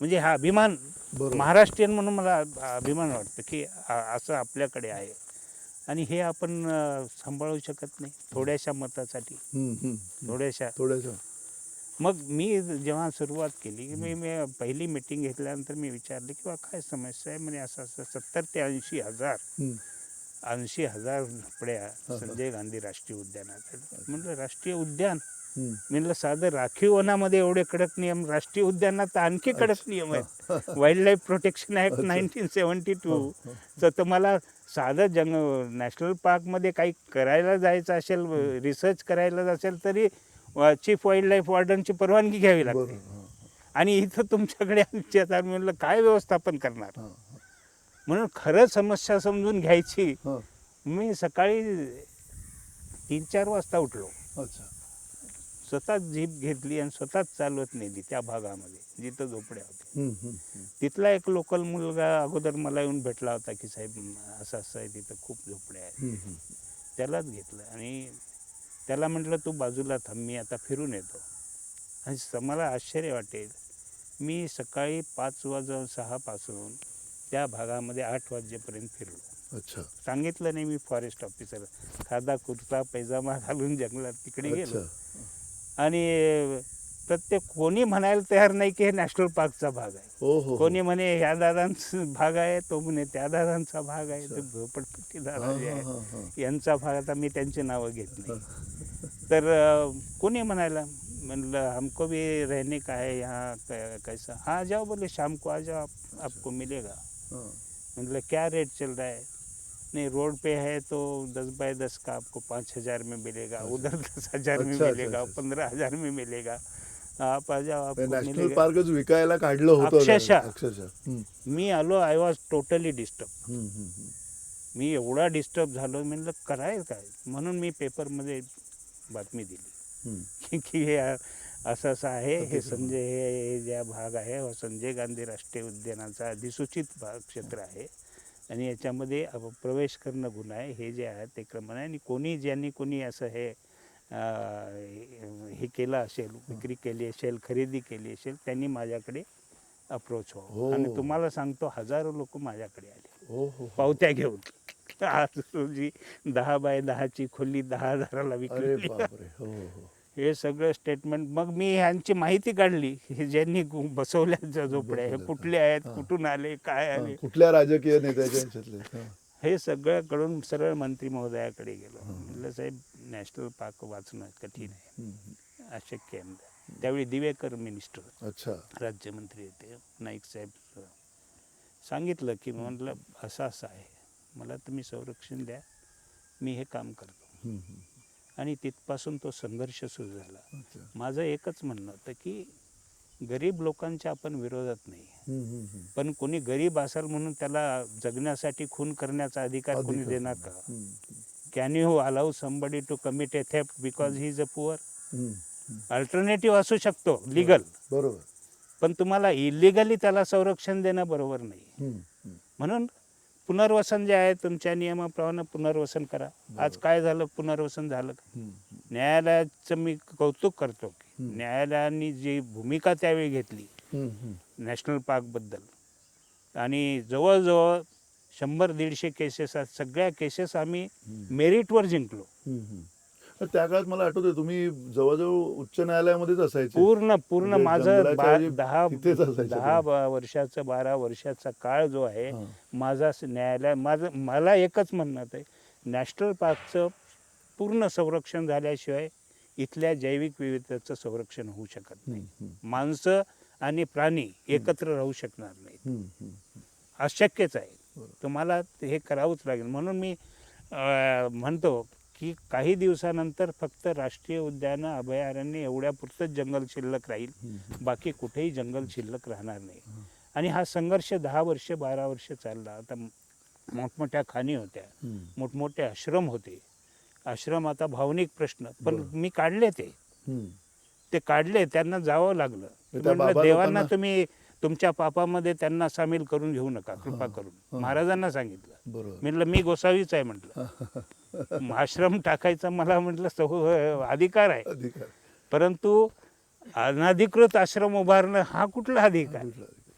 म्हणजे हा अभिमान, महाराष्ट्रीयन म्हणून मला अभिमान वाटतं की असं आपल्याकडे आहे. आणि हे आपण सांभाळू शकत नाही थोड्याशा मतासाठी, थोड्याशा. मग मी जेव्हा सुरुवात केली की मी पहिली मीटिंग घेतल्यानंतर मी विचारलं की काय समस्या आहे. म्हणजे असं 70 ते 80,000 झोपड्या संजय गांधी राष्ट्रीय उद्यानात. म्हटलं राष्ट्रीय उद्यान, म्हणलं साधं राखीव वनामध्ये एवढे कडक नियम, राष्ट्रीय उद्यानात आणखी कडक नियम आहेत. Wild life protection act 1972. तर तुम्हाला साधं नॅशनल पार्कमध्ये काही करायला जायचं असेल, रिसर्च करायला असेल तरी चीफ वाईल्ड लाईफ वॉर्डनची परवानगी घ्यावी लागते. आणि इथं तुमच्याकडे म्हणलं काय व्यवस्थापन करणार. म्हणून खरं समस्या समजून घ्यायची. मी सकाळी 3-4 वाजता उठलो, स्वतःच जीप घेतली आणि स्वतःच चालवत नेली त्या भागामध्ये जिथं झोपड्या होत्या. तिथला एक लोकल मुलगा अगोदर मला येऊन भेटला होता की साहेब असं असं आहे, तिथं खूप झोपड्या आहेत. त्यालाच घेतलं आणि त्याला म्हटलं तू बाजूला थांब, मी आता फिरून येतो. आणि मला आश्चर्य वाटेल, मी सकाळी 5:06 पासून त्या भागामध्ये 8 वाजेपर्यंत फिरलो. सांगितलं नाही मी फॉरेस्ट ऑफिसर, साधा कुर्ता पैजामा घालून जंगलात तिकडे गेलो. आणि प्रत्येक कोणी म्हणायला तयार नाही की हे नॅशनल पार्कचा भाग आहे. कोणी म्हणे ह्या दादांचा भाग आहे, तो म्हणे त्या दादांचा भाग आहे, तो झोपडपट्टी दादा जे आहे यांचा भाग. आता मी त्यांची नावं घेत नाही. तर कोणी म्हणायला, म्हणलं हमको भी रहने का है यहाँ, कैसा, हाँ जाओ, बोले शाम को आ जाओ, आपको मिलेगा. म्हणलं क्या रेट चल रहा है. नहीं रोड पे है तो 10 बाय 10 का आपको 5,000 में मिलेगा, उधर 10,000 में अच्छा, अच्छा, मिलेगा, अच्छा। 15,000 में मिलेगा, आप आ जाओ आपको नॅशनल मिलेगा. पार्कच विकायला काढलं होतं अक्षरशः. अक्षरशः. मी आलो, आय वॉज टोटली डिस्टर्ब. हम्म, हम्म, मी एवढा डिस्टर्ब झालो, म्हणलं करायचं काय, म्हणून मी पेपरमध्ये बातमी दिली हम्म. की हे असं असं आहे, हे अतिक्रमण. संजय हे ज्या भाग आहे हा संजय गांधी राष्ट्रीय उद्यानाचा अधिसूचित भाग क्षेत्र आहे आणि याच्यामध्ये प्रवेश करणं गुन्हा आहे, हे जे आहे ते क्रमण आहे. आणि ज्यांनी कोणी असं हे केलं असेल, विक्री केली असेल, खरेदी केली असेल, त्यांनी माझ्याकडे अप्रोच हो. आणि तुम्हाला सांगतो हजारो लोक माझ्याकडे आले हो हो. पावत्या घेऊन. आज रोजी 10 बाय 10ची खोली 10,000ला अरे विकली. बापरे. हो हो. हे सगळं स्टेटमेंट मग मी ह्यांची माहिती काढली, हे ज्यांनी बसवल्या झोपड्या, हे कुठले आहेत, कुठून आले, काय हा, आले, कुठल्या राजकीय नेत्याच्या ह्याच्यातले. हा. हे सगळं करून सरळ मंत्री महोदयाकडे गेलो. म्हटलं साहेब नॅशनल पार्क वाचणं कठीण आहे, अशक्य आहे. त्यावेळी दिवेकर मिनिस्टर अच्छा. राज्यमंत्री होते, नाईक साहेब. सांगितलं की म्हटलं असं असं आहे, मला तुम्ही संरक्षण द्या, मी हे काम करतो. हम्म, हम्म. आणि तिथपासून तो संघर्ष सुरू झाला. अच्छा. माझं एकच म्हणणं होतं की गरीब लोकांच्या आपण विरोधात नाही, हम्म, हम्म, हम्म. पण कोणी गरीब असेल म्हणून त्याला जगण्यासाठी खून करण्याचा अधिकार कोणी अधिकार. देणार का? Hmm, can you allow somebody to commit a theft because he is a poor? Hmm. Alternative असू शकतो लिगल, बरोबर. पण तुम्हाला इलिगली त्याला संरक्षण देणं बरोबर नाही. हम्म, हम्म. म्हणून पुनर्वसन जे आहे तुमच्या नियमाप्रमाणे पुनर्वसन करा. आज काय झालं, पुनर्वसन झालं का? हम्म, न्यायालयाचं मी कौतुक करतो की न्यायालयाने जी भूमिका त्यावेळी घेतली हम्म, हम्म. नॅशनल पार्कबद्दल, आणि जवळजवळ 100-150 केसेस आहेत, सगळ्या केसेस आम्ही मेरिटवर जिंकलो. हम्म, हम्म. तर त्या काळात मला आठवतंय तुम्ही जवळजवळ उच्च न्यायालयामध्येच असायचे. पूर्ण म्हणजे माझं जंगलाच्या जे तिथेच असायचे 10 वर्षाचा 12 वर्षाचा काळ जो आहे हां. माझा न्यायालय, मला एकच म्हणणं आहे, नॅशनल पार्कचं पूर्ण संरक्षण झाल्याशिवाय इथल्या जैविक विविधतेचं संरक्षण होऊ शकत नाही. माणसं आणि प्राणी एकत्र राहू शकणार नाहीत, हम्म, हम्म. अशक्यच आहे. तुम्हाला हे करावंच लागेल. म्हणून मी म्हणतो की काही दिवसानंतर फक्त राष्ट्रीय उद्यानं, अभयारण्य एवढ्यापुरतंच जंगल शिल्लक राहील, बाकी कुठेही जंगल शिल्लक राहणार नाही. आणि हा संघर्ष 10 वर्ष 12 वर्ष चालला. आता मोठमोठ्या खाणी होत्या, मोठमोठे आश्रम होते. आश्रम आता भावनिक प्रश्न, पण मी काढले ते काढले, त्यांना जावं लागलं. त्या म्हणलं बाबा देवांना लोकांना- तुम्ही तुमच्या पापामध्ये त्यांना सामील करून घेऊ नका, कृपा करून. महाराजांना सांगितलं. बरोबर. म्हटलं मी गोसावीच आहे म्हटलं, आश्रम टाकायचा मला म्हटलं अधिकार आहे, अधिकार. परंतु अनधिकृत आश्रम उभारणं हा कुठला अधिकार?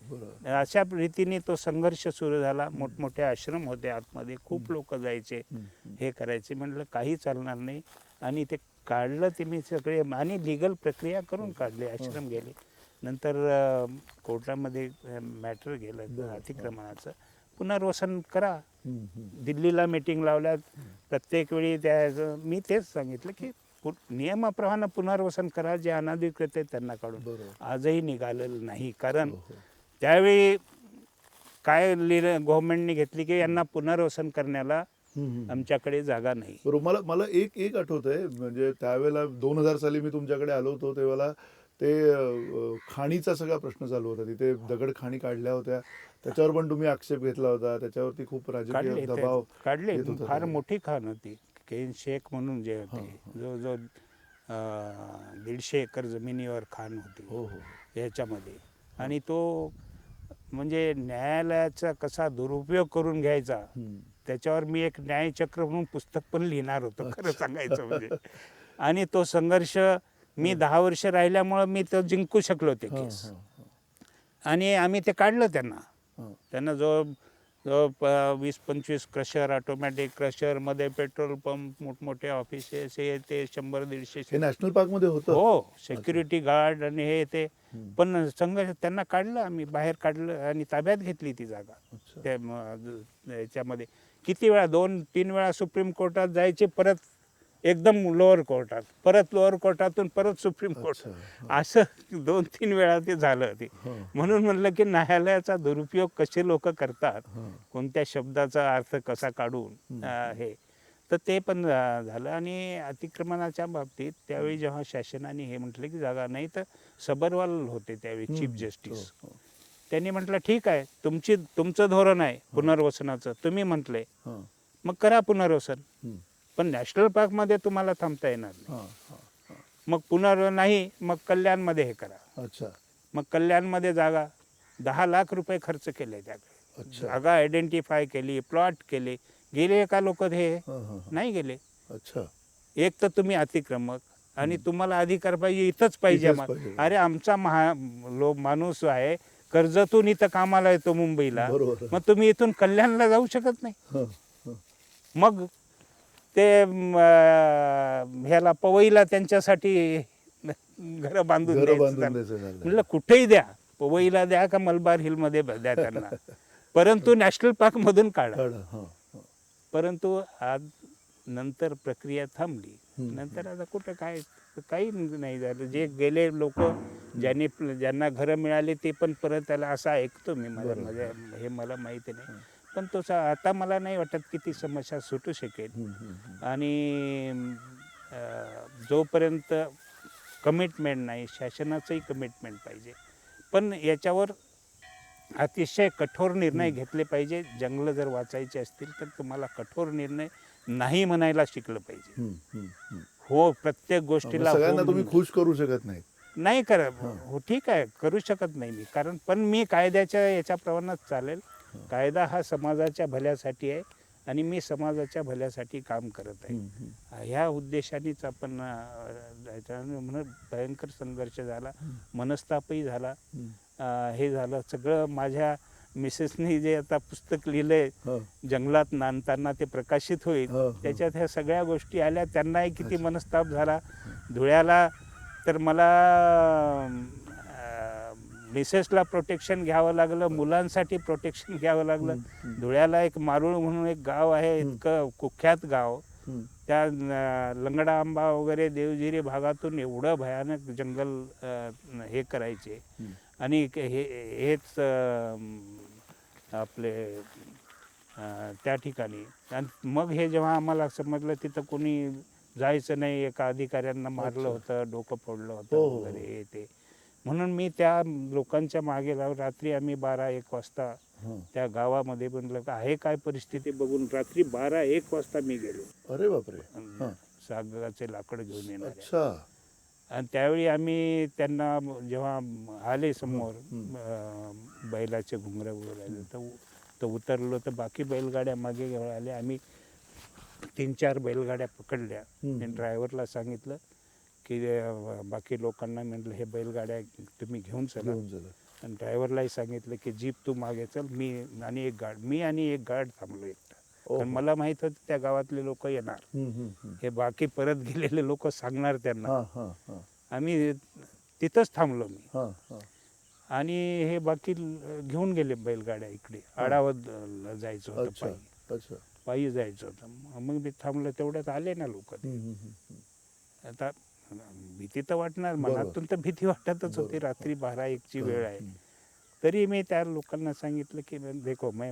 बरोबर. अशा रीतीने तो संघर्ष सुरू झाला. मोठमोठे आश्रम होते, आतमध्ये खूप लोक जायचे, हे करायचे. म्हटलं काही चालणार नाही, आणि ते काढलं ते मी सगळे, आणि लिगल प्रक्रिया करून काढले, आश्रम गेले. नंतर कोर्टामध्ये मॅटर गेलं अतिक्रमणाचं, पुनर्वसन करा. दिल्लीला मीटिंग लावल्यात, प्रत्येक वेळी त्या मी तेच सांगितलं की नियमाप्रमाणे पुनर्वसन करा, जे अनधिकृत आहे त्यांना काढून. आजही निघालेलं नाही, कारण त्यावेळी काय गव्हर्नमेंटने घेतली की यांना पुनर्वसन करण्याला आमच्याकडे जागा नाही. बरोबर. मला एक आठवतंय, म्हणजे त्यावेळेला 2000 साली मी तुमच्याकडे आलो होतो, तेव्हा ते खाणीचा सगळा प्रश्न चालू होता. तिथे दगड खाणी काढल्या होत्या, त्याच्यावर पण तुम्ही आक्षेप घेतला होता, त्याच्यावरती खूप राजकीय दबाव काढले. येत होता. फार मोठी खाण होती, केन शेख म्हणून जे होते, जवळजवळ 150 एकर जमिनीवर खाण होती. हो हो. याच्यामध्ये, आणि तो म्हणजे न्यायालयाचा कसा दुरुपयोग करून घ्यायचा, त्याच्यावर मी एक न्यायचक्र म्हणून पुस्तक पण लिहिणार होतो, खरं सांगायचं म्हणजे. आणि तो संघर्ष मी 10 वर्ष राहिल्यामुळं मी तो जिंकू शकलो ते केस, आणि आम्ही ते काढलं. त्यांना जो 20-25 क्रशर, ऑटोमॅटिक क्रशर, मध्ये पेट्रोल पंप, मोठमोठे ऑफिसेस, हे ते 100-150. हे नॅशनल पार्क मध्ये होतं. हो, सिक्युरिटी गार्ड आणि हे ते. पण संघर्ष त्यांना काढलं, आम्ही बाहेर काढलं आणि ताब्यात घेतली ती जागा. त्या याच्यामध्ये किती वेळा, 2-3 वेळा सुप्रीम कोर्टात जायचे, परत एकदम लोअर कोर्टात, परत लोअर कोर्टातून परत सुप्रीम कोर्ट, अच्छा. असं 2-3 वेळा ते झालं ते. हां. म्हणून म्हणलं की न्यायालयाचा दुरुपयोग कसे लोक करतात, हां. कोणत्या शब्दाचा अर्थ कसा काढून हे, तर ते पण झालं. आणि अतिक्रमणाच्या बाबतीत त्यावेळी जेव्हा शासनाने हे म्हटलं की जागा नाही, तर सबरवाल होते त्यावेळी चीफ जस्टिस. हो. त्यांनी म्हटलं ठीक आहे, तुमचं धोरण आहे पुनर्वसनाचं, तुम्ही म्हटलंय, हां. मग करा पुनर्वसन, हं. पण नॅशनल पार्कमध्ये तुम्हाला थांबता येणार नाही. हां. हां. मग नाही, मग कल्याणमध्ये हे करा. अच्छा. मग कल्याणमध्ये जागा 10 लाख रुपये खर्च केले त्याकडे, अच्छा. जागा आयडेंटिफाय केली, प्लॉट केले. गेले का लोक हे? हां, हां, हां. नाही गेले. अच्छा. एक तर तुम्ही अतिक्रमक, आणि तुम्हाला अधिकार पाहिजे इथंच पाहिजे. इथेच मग पाहिजे. अरे आमचा माणूस आहे कर्जतून इथं कामाला येतो मुंबईला, बरोबर. मग तुम्ही इथून कल्याणला जाऊ शकत नाही. हां. हां. मग ते ह्याला पवईला त्यांच्यासाठी घरं बांधून घरं द्यायचं बांधून झालं. द्यायचं झालं. म्हणलं कुठेही द्या, पवईला द्या का मलबार हिलमध्ये द्या त्यांना, परंतु नॅशनल पार्कमधून काढा. काढा. हां. हां. परंतु आज नंतर प्रक्रिया थांबली. नंतर आता कुठं काय, काही नाही झालं. जे गेले लोक, ज्यांना घरं मिळाली ते पण परत त्याला असं ऐकतो मी, माझ्या बरोबर. माझ्या हे मला माहिती नाही. पण तो आता मला नाही वाटत की ती समस्या सुटू शकेल. हं, हं, हं. आणि जोपर्यंत कमिटमेंट नाही, शासनाचंही कमिटमेंट पाहिजे, पण याच्यावर अतिशय कठोर निर्णय घेतले पाहिजे. जंगलं जर वाचायचे असतील तर तुम्हाला कठोर निर्णय नाही म्हणायला शिकलं पाहिजे. हं, हं, हं. हो, प्रत्येक मग गोष्टीला हो सगळ्यांना तुम्ही म्हणणं खुश करू शकत नाही. नाही करा. हो ठीक आहे, करू शकत नाही मी, कारण पण मी कायद्याच्या याच्याप्रमाणेच चालेल. कायदा हा समाजाच्या भल्यासाठी आहे, आणि मी समाजाच्या भल्यासाठी काम करत आहे. हं, हं. ह्या उद्देशानेच आपण म्हणून भयंकर संघर्ष झाला, मनस्तापही झाला. हे झालं सगळं. माझ्या मिसेसनी जे आता पुस्तक लिहिलंय हां. जंगलात नांदताना, ते प्रकाशित होईल, हां, हां. त्याच्यात ह्या सगळ्या गोष्टी आल्या. त्यांनाही किती मनस्ताप झाला. धुळ्याला तर मला मिसेसला प्रोटेक्शन घ्यावं लागलं, मुलांसाठी प्रोटेक्शन घ्यावं लागलं. धुळ्याला एक मारुळ म्हणून एक गाव आहे, इतकं कुख्यात गाव. हं. त्या लंगडा आंबा वगैरे देवजिरी भागातून एवढं भयानक जंगल हे करायचे. आणि हेच आपले त्या ठिकाणी. आणि मग हे जेव्हा आम्हाला समजलं तिथं कोणी जायचं नाही, एका अधिकाऱ्यांना मारलं होतं, डोकं फोडलं होतं हो, हो, हो. वगैरे हे ते, म्हणून मी त्या लोकांच्या मागे लागून रात्री आम्ही 12-1 वाजता हां. त्या गावामध्ये म्हणलं का आहे काय परिस्थिती बघून, रात्री 12-1 वाजता मी गेलो. अरे बापरे. हां. सागाचे लाकड घेऊन येणार. अच्छा. आणि त्यावेळी आम्ही त्यांना जेव्हा आले समोर, बैलाचे घुंगरं वगैरे, तर उतरलो, तर बाकी बैलगाड्या मागे घेऊन आले. आम्ही 3-4 बैलगाड्या पकडल्या. ड्रायव्हरला सांगितलं की बाकी लोकांना म्हटलं हे बैलगाड्या तुम्ही घेऊन चला. घेऊन चला. आणि ड्रायव्हरलाही सांगितलं की जीप तू मागे चल, मी आणि एक गार्ड थांबलो एकटा. कारण मला माहीत होतं त्या गावातले लोक येणार, हं, हं, हं. हे बाकी परत गेलेले लोक सांगणार त्यांना. हां, हां, हां. आम्ही तिथंच थांबलो मी. हां, हां. आणि हे बाकी घेऊन गेले बैलगाड्या इकडे. आडावत जायचं होतं, अच्छा. पायी अच्छा. पायी जायचं होतं. मग मी थांबलो, तेवढ्यात आले ना लोक. हं, हं, हं. आता भीती तर वाटणार, मनातून तर भीती वाटतच होती. रात्री 12-1ची वेळ आहे. तरी मी त्या लोकांना सांगितलं की देखो मैं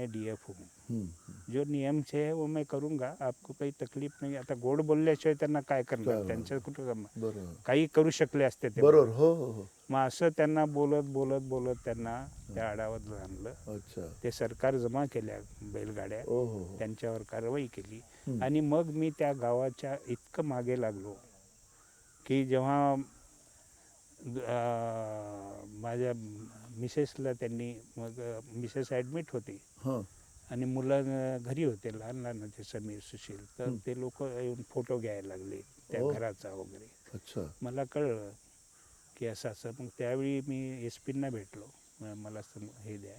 DF हूँ, हं, हं. जो नियम छे वो मैं करूँगा, आपको काही तकलीफ नाही. आता गोड बोलल्याशिवाय त्यांना काय करणार, काय त्यांच्या कुठं जमणार? बरोबर. काही करू शकले असते ते. बरोबर. हो, हो, हो. मग असं त्यांना बोलत त्यांना त्या आडावत आणलं. अच्छा. ते सरकार जमा केल्या बैलगाड्या, ओ हो, हो. त्यांच्यावर कारवाई केली. आणि मग मी त्या गावाच्या इतकं मागे लागलो की जेव्हा माझ्या मिसेसला त्यांनी, मग मिसेस ॲडमिट होती हां. आणि मुलं घरी होते, लहान ते समीर, सुशील. तर ते लोक येऊन फोटो घ्यायला लागले त्या घराचा वगैरे. अच्छा. मला कळलं की असं. मग त्यावेळी मी SP-ना भेटलो, मला हे द्या.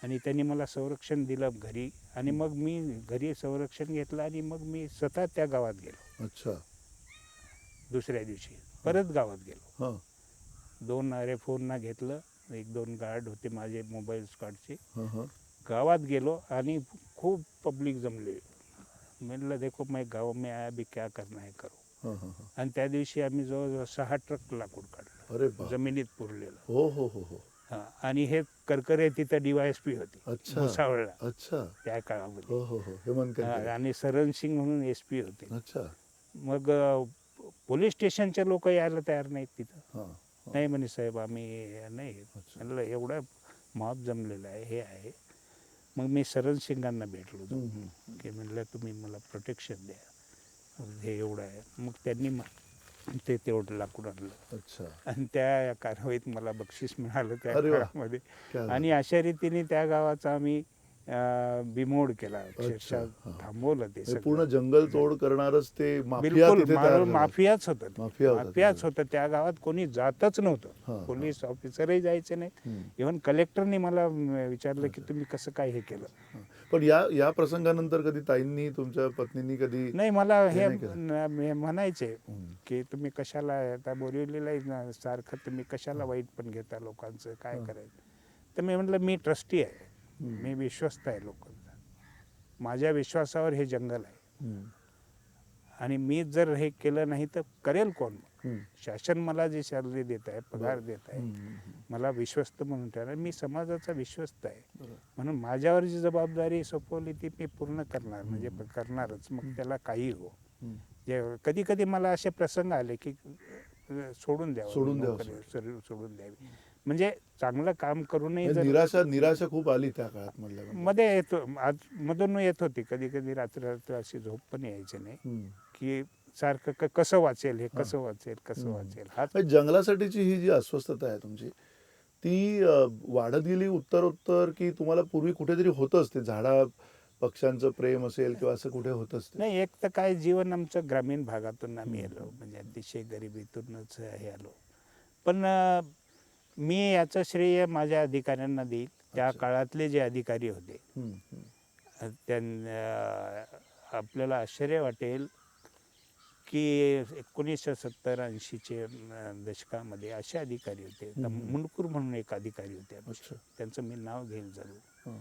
आणि त्यांनी मला संरक्षण दिलं घरी. आणि मग मी घरी संरक्षण घेतलं, आणि मग मी स्वतः त्या गावात गेलो. अच्छा. दुसऱ्या दिवशी परत गावात गेलो. हां. 2 RFOना घेतलं, 1-2 गार्ड होते माझे मोबाईल स्क्वॉडचे. हां, हां. गावात गेलो आणि खूप पब्लिक जमले. म्हणलं देखो मैं गाव में आया भी क्या करना है करो. हां, हां, हां. आणि त्या दिवशी आम्ही जवळजवळ 6 ट्रक लाकूड काढलं अरे बाप. जमिनीत पुरलेलं. हो हो हो हो. हा, आणि हे करकरे तिथं DYSP होते अच्छा. भुसावळला अच्छा. त्या काळामध्ये. हो हो हो. हेमंत हा, करकरे. आणि सरण सिंग म्हणून SP होते. अच्छा. मग पोलीस स्टेशनचे लोक यायला तयार नाहीत तिथं. हां. नाही म्हणे साहेब आम्ही नाही. अच्छा. म्हणलं एवढं मॉब जमलेलं आहे हे आहे. मग मी सरण सिंगांना भेटलो होतो हम्म, हम्म. की म्हणलं तुम्ही मला प्रोटेक्शन द्या हे एवढं आहे. मग त्यांनी ते तेवढं लाकूड आणलं अच्छा. आणि त्या कारवाईत मला बक्षीस मिळालं त्या अरे वा. काळामध्ये. क्या आणि बात. अशा रीतीने त्या गावाचा आम्ही बिमोड केला. अच्छा. अक्षरशः हां. थांबवलं ते हे सगळं. पूर्ण जंगल तोड करणारच ते माफिया बिलकुल तिथे तयार झाला. माफियाच होतं ते. माफिया होता माफियाच तिथे. होतं. त्या गावात कोणी जातच हां, नव्हतं. हां. पोलीस ऑफिसरही जायचे नाहीत. हम्म. इव्हन कलेक्टरनी मला विचारलं की तुम्ही कसं काय हे केलं. हां. पण या प्रसंगानंतर कधी ताईंनी तुमच्या पत्नींनी कधी नाही मला हे नाही केलं. हे म्हणायचे हम्म. की तुम्ही कशाला आता बोरिवलीला सारखं तुम्ही कशाला वाईट पण घेता लोकांचं काय हां. करायचं. तर मी म्हटलं मी ट्रस्टी आहे. हम्म. मी विश्वस्त आहे लोकांचा. माझ्या विश्वासावर हे जंगल आहे हम्म. आणि मी जर हे केलं नाही तर करेल कोण. हम्म. शासन मला जे सॅलरी देत आहे पगार देत आहे हम्म. मला विश्वस्त म्हणून ठेवणार. मी समाजाचा विश्वस्त आहे बरोबर. म्हणून माझ्यावर जी जबाबदारी सोपवली ती मी पूर्ण करणार. म्हणजे करणारच. मग त्याला काही हो. हम्म. जे कधी कधी मला असे प्रसंग आले की सोडून द्यावं सोडून द्यावं नोकरी सोडून द्यावी. म्हणजे चांगलं काम करूनही म्हणजे जर निराशा खूप आली त्या काळात म्हटलं. मध्ये येतो मधून येत होती. कधी कधी रात्र अशी झोप पण यायची नाही हम्म. की सारखं कसं वाचेल हे हां. कसं वाचेल कसं हम्म. वाचेल हाच. म्हणजे जंगलासाठीची ही जी अस्वस्थता आहे तुमची ती वाढत गेली उत्तरोत्तर की तुम्हाला पूर्वी कुठेतरी होतंच ते झाडा पक्ष्यांचं प्रेम असेल किंवा असं कुठे होतंच ते. नाही एक तर काय जीवन आमचं ग्रामीण भागातून आम्ही आलो म्हणजे अतिशय गरिबीतूनच हे आलो. पण मी याचं श्रेय माझ्या अधिकाऱ्यांना देईल. त्या अच्छा. काळातले जे अधिकारी होते हम्म. हम्म. त्यांना आपल्याला आश्चर्य वाटेल की 1970-80चे दशकामध्ये असे अधिकारी होते. मुंडकूर म्हणून एक अधिकारी होते आमचे. अच्छा. त्यांचं मी नाव घेईल जरूर. हां.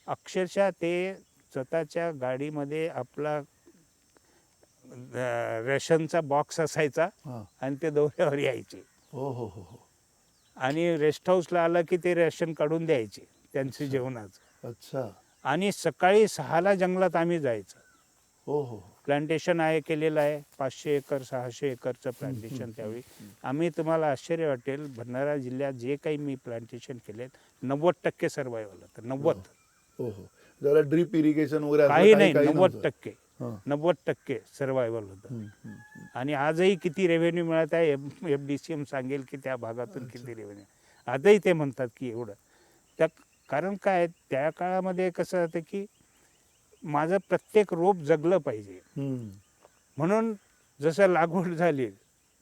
अक्षरशः ते स्वतःच्या गाडीमध्ये आपला रेशनचा बॉक्स असायचा हां. आणि ते दौऱ्यावर यायचे हो हो हो हो. आणि रेस्ट हाऊसला आलं की ते रेशन काढून द्यायचे त्यांचं अच्छा. जेवणाचं. अच्छा. आणि सकाळी 6ला जंगलात आम्ही जायचं. हो हो. प्लांटेशन आहे केलेलं आहे 500 एकर 600 एकरचं प्लांटेशन. त्यावेळी आम्ही तुम्हाला आश्चर्य वाटेल भंडारा जिल्ह्यात जे काही मी प्लांटेशन केलेत 90% सर्वायवल होतं. 90. हो हो. जरा ड्रीप इरिगेशन वगैरे असं काही नाही नव्हतं. 90%. हां. 90% सर्वायवल होतं. हम्म. हम्म. आणि आजही किती रेव्हेन्यू मिळत आहे FDCM सांगेल की त्या भागातून किती रेव्हेन्यू. आजही ते म्हणतात की एवढं. त्या कारण काय त्या काळामध्ये कसं होतं की माझं प्रत्येक रोप जगलं पाहिजे. हम्म. म्हणून जसं लागवड झाली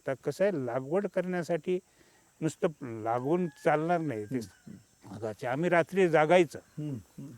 तर कसं आहे लागवड करण्यासाठी नुसतं लागून चालणार नाही. ते भागाचे आम्ही रात्री जागायचं. हम्म.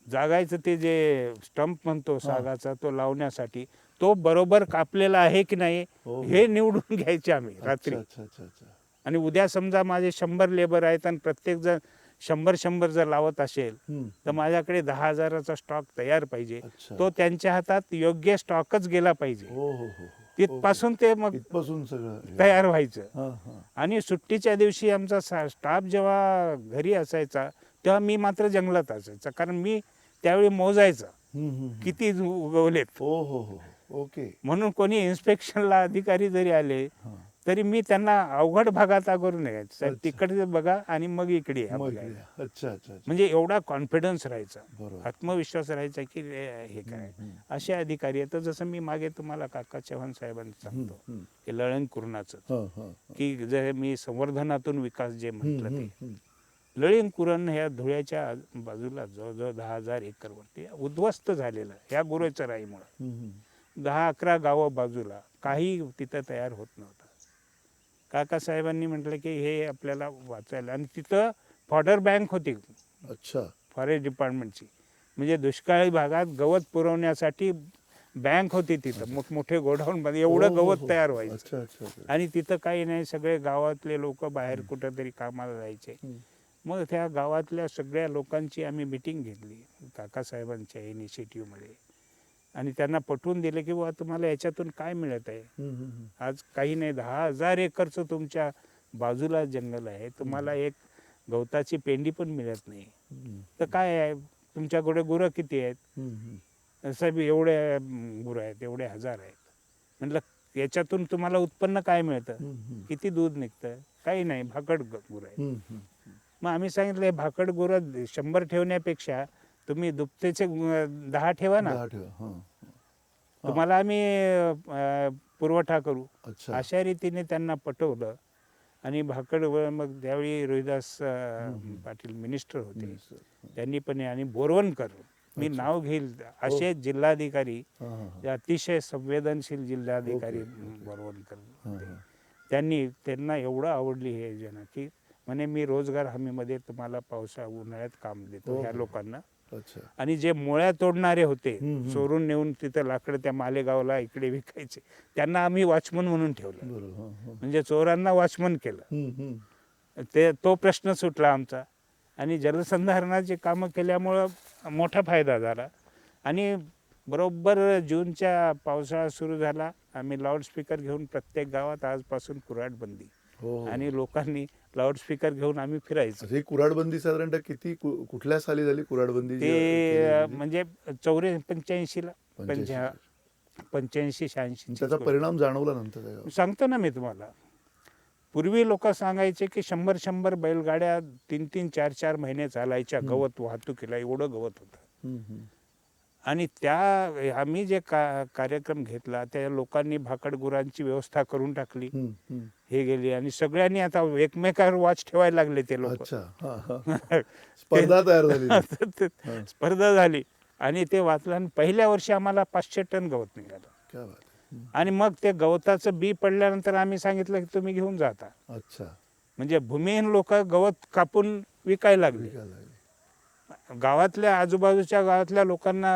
जागायचं ते जे स्टंप म्हणतो सागाचा तो लावण्यासाठी तो बरोबर कापलेला आहे की नाही हो. हे निवडून घ्यायचे आम्ही रात्री. अच्छा अच्छा अच्छा. आणि उद्या समजा माझे 100 लेबर आहेत आणि प्रत्येक जण 100 जर लावत असेल हम्म. तर माझ्याकडे 10,000चा स्टॉक तयार पाहिजे. अच्छा. तो त्यांच्या हातात योग्य स्टॉकच गेला पाहिजे. हो हो हो. तिथपासून ते मग इथपासून सगळं तयार व्हायचं. हां हां. आणि सुट्टीच्या दिवशी आमचा स्टाफ जेव्हा घरी असायचा तेव्हा मी मात्र जंगलात असायचा. कारण मी त्यावेळी मोजायचं हम्म. हम्म. किती उगवलेत. हो हो हो. ओके. म्हणून कोणी इन्स्पेक्शनला अधिकारी जरी आले हां. तरी मी त्यांना अवघड भागात करून नये साहेब अच्छा. तिकडे बघा आणि मग इकडे या मग बघायला. अच्छा अच्छा अच्छा. म्हणजे एवढा कॉन्फिडन्स राहायचा बरोबर. आत्मविश्वास राहायचा की हे काय असे अधिकारी आहेत. तर जसं मी मागे तुम्हाला काका चव्हाण साहेबांना सांगतो हम्म. की लळण कुरणाचं हां हां. की जे मी संवर्धनातून विकास जे म्हटलं ते हम्म. लळीण कुरण ह्या धुळ्याच्या बाजूला जवळजवळ 10,000 एकरवरती उद्ध्वस्त झालेलं ह्या गुरेचराईमुळे. हम्म. 10-11 गावं बाजूला काही तिथं तयार होत नव्हतं. काकासाहेबांनी म्हटलं की हे आपल्याला वाचायला. आणि तिथं फॉडर बँक होती अच्छा. फॉरेस्ट डिपार्टमेंटची. म्हणजे दुष्काळी भागात गवत पुरवण्यासाठी बँक होती तिथं मोठमोठे गोडाऊनमध्ये एवढं हो, हो, गवत हो. तयार व्हायचं. अच्छा अच्छा अच्छा. आणि तिथं काही नाही सगळे गावातले लोक बाहेर कुठंतरी कामाला जायचे. मग त्या गावातल्या सगळ्या लोकांची आम्ही मिटिंग घेतली काकासाहेबांच्या इनिशिएटिव्हमध्ये आणि त्यांना पटवून दिलं की बुवा तुम्हाला याच्यातून काय मिळत आहे. आज काही नाही, 10,000 एकरचं तुमच्या बाजूला जंगल आहे, तुम्हाला एक गवताची पेंडी पण मिळत नाही. तर काय आहे, तुमच्याकडे गुरं किती आहेत? साहेब एवढे गुरं आहेत, एवढे हजार आहेत. म्हटलं याच्यातून तुम्हाला उत्पन्न काय मिळतं? किती दूध निघतं? काही नाही, भाकड गुरं आहेत. मग आम्ही सांगितलं हे भाकड गुरं 100 ठेवण्यापेक्षा तुम्ही दुपतेचे 10 ठेवा ना, 10 ठेवा. हां. तुम्हाला आम्ही पुरवठा करू. अच्छा. अशा रीतीने त्यांना पटवलं आणि भाकड मग त्यावेळी रोहिदास पाटील मिनिस्टर होते. त्यांनी पण आणि बोरवणकर, मी नाव घेईल असे जिल्हाधिकारी, हां, हां, हां. अतिशय संवेदनशील जिल्हाधिकारी बोरवणकर होते. त्यांना एवढं आवडली ही योजना की म्हणे मी रोजगार हमीमध्ये तुम्हाला उन्हाळ्यात काम देतो ह्या लोकांना. अच्छा. आणि जे मोळ्या तोडणारे होते, चोरून नेऊन तिथं लाकडं त्या मालेगावला इकडे विकायचे, त्यांना आम्ही वॉचमन म्हणून ठेवलं. बरोबर. हां, हां. म्हणजे चोरांना वॉचमन केलं. तो प्रश्न सुटला आमचा. आणि जलसंधारणाची कामं केल्यामुळं मोठा फायदा झाला. आणि बरोबर जूनच्या पावसाळा सुरू झाला, आम्ही लाऊडस्पीकर घेऊन प्रत्येक गावात आजपासून कुऱ्हाड बंदी, हो. आणि लोकांनी लाऊडस्पीकर घेऊन आम्ही फिरायचो. ही कुऱ्हाडबंदी साधारणतः कुठल्या साली झाली कुऱ्हाडबंदी? ते म्हणजे 85ला 85-86 त्याचा परिणाम जाणवला नंतर काय? सांगतो ना मी तुम्हाला. पूर्वी लोक सांगायचे की 100 बैलगाड्या 3-3, 4-4 महिने चालायच्या गवत वाहतुकीला, एवढं गवत होतं. आणि आम्ही जे कार्यक्रम घेतला त्या लोकांनी भाकड गुरांची व्यवस्था करून टाकली. हे गेली आणि सगळ्यांनी आता एकमेकावर वॉच ठेवायला लागले ते लोक. स्पर्धा तयार झाली. स्पर्धा झाली आणि ते वाचलं. आणि पहिल्या वर्षी आम्हाला 500 टन गवत निघालं. क्या बात आहे. आणि मग ते गवताचं बी पडल्यानंतर आम्ही सांगितलं की तुम्ही घेऊन जाता. अच्छा. म्हणजे भूमिहीन लोक गवत कापून विकायला लागले. गावातल्या आजूबाजूच्या गावातल्या लोकांना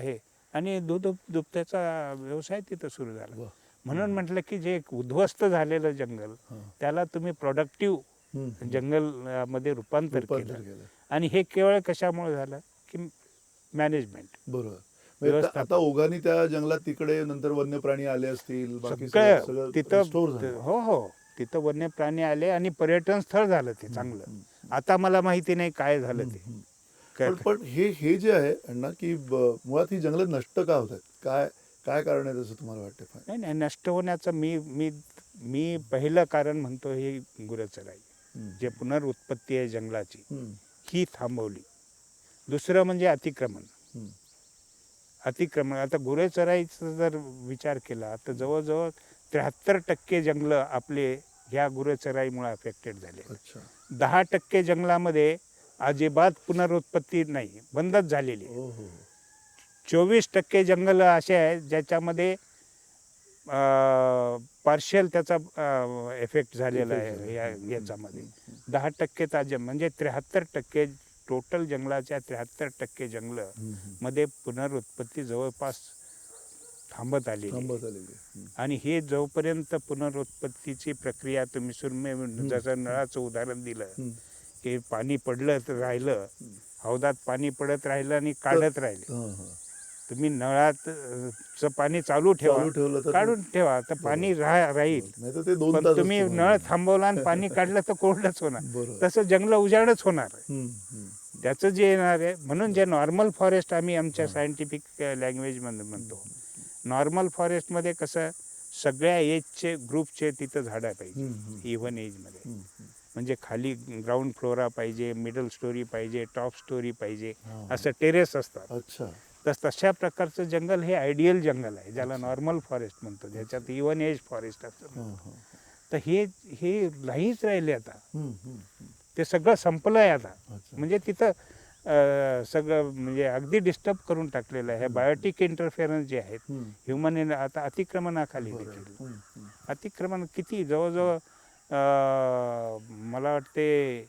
हे, आणि दूध दुभत्याचा व्यवसाय तिथं सुरू झाला. म्हणून म्हटलं की जे उद्ध्वस्त झालेलं जंगल, त्याला तुम्ही प्रोडक्टिव्ह जंगल मध्ये रूपांतर केलं. आणि हे केवळ कशामुळे झालं की मॅनेजमेंट. बरोबर. आता ओघाने त्या जंगलात तिकडे नंतर वन्य प्राणी आले असतील, बाकी सगळं तिथं. हो, तिथं वन्य प्राणी आले आणि पर्यटन स्थळ झालं ते चांगलं. आता मला माहिती नाही काय झालं ते. पण हे जे आहे अण्णा, की मुळात ही जंगल नष्ट का होत आहेत? काय कारण आहे असं तुम्हाला वाटतं? नाही, नष्ट होण्याचं मी पहिलं कारण म्हणतो हे गुरेचराई, जे पुनरुत्पत्ती आहे जंगलाची, ही थांबवली. दुसरं म्हणजे अतिक्रमण. आता गुरेचराईचा जर विचार केला तर जवळजवळ 73% जंगल आपले ह्या गुरेचराईमुळे अफेक्टेड झाले. 10% जंगलामध्ये अजिबात पुनरुत्पत्ती नाही, बंदच झालेली. 24% जंगल असे आहेत ज्याच्यामध्ये पार्शियल त्याचा इफेक्ट झालेला आहे याच्यामध्ये. 10% ताजे, म्हणजे 73% टोटल जंगलाच्या 73% जंगल मध्ये पुनरुत्पत्ती जवळपास थांबत आलेली. आणि हे जोपर्यंत पुनरुत्पत्तीची प्रक्रिया, तुम्ही सुरमे जसं नळाचं उदाहरण दिलं की पाणी पडलं तर राहिलं, हौदात पाणी पडत राहिलं आणि काढत राहिले. तुम्ही नळाचं पाणी चालू ठेवा, काढून ठेवा तर पाणी राहील. पण तुम्ही नळ थांबवला आणि पाणी काढलं तर कोरडच होणार. तसं जंगल उजाडच होणार. त्याचं जे येणार आहे, म्हणून जे नॉर्मल फॉरेस्ट आम्ही आमच्या सायंटिफिक लँग्वेजमध्ये म्हणतो, नॉर्मल फॉरेस्टमध्ये कसं सगळ्या एजचे ग्रुपचे तिथं झाडं पाहिजे. इव्हन एजमध्ये, म्हणजे खाली ग्राउंड फ्लोरा पाहिजे, मिडल स्टोरी पाहिजे, टॉप स्टोरी पाहिजे, असं टेरेस असतात. तशा प्रकारचं जंगल हे आयडियल जंगल आहे, ज्याला नॉर्मल फॉरेस्ट म्हणतो, ज्याच्यात इव्हन एज फॉरेस्ट असतं. तर हे नाहीच राहिले आता. ते सगळं संपलं आहे आता. म्हणजे तिथं सगळं म्हणजे अगदी डिस्टर्ब करून टाकलेलं आहे. बायोटिक इंटरफेरन्स जे आहेत ह्युमन, आता अतिक्रमणाखाली देखील. अतिक्रमण किती, जवळजवळ मला वाटते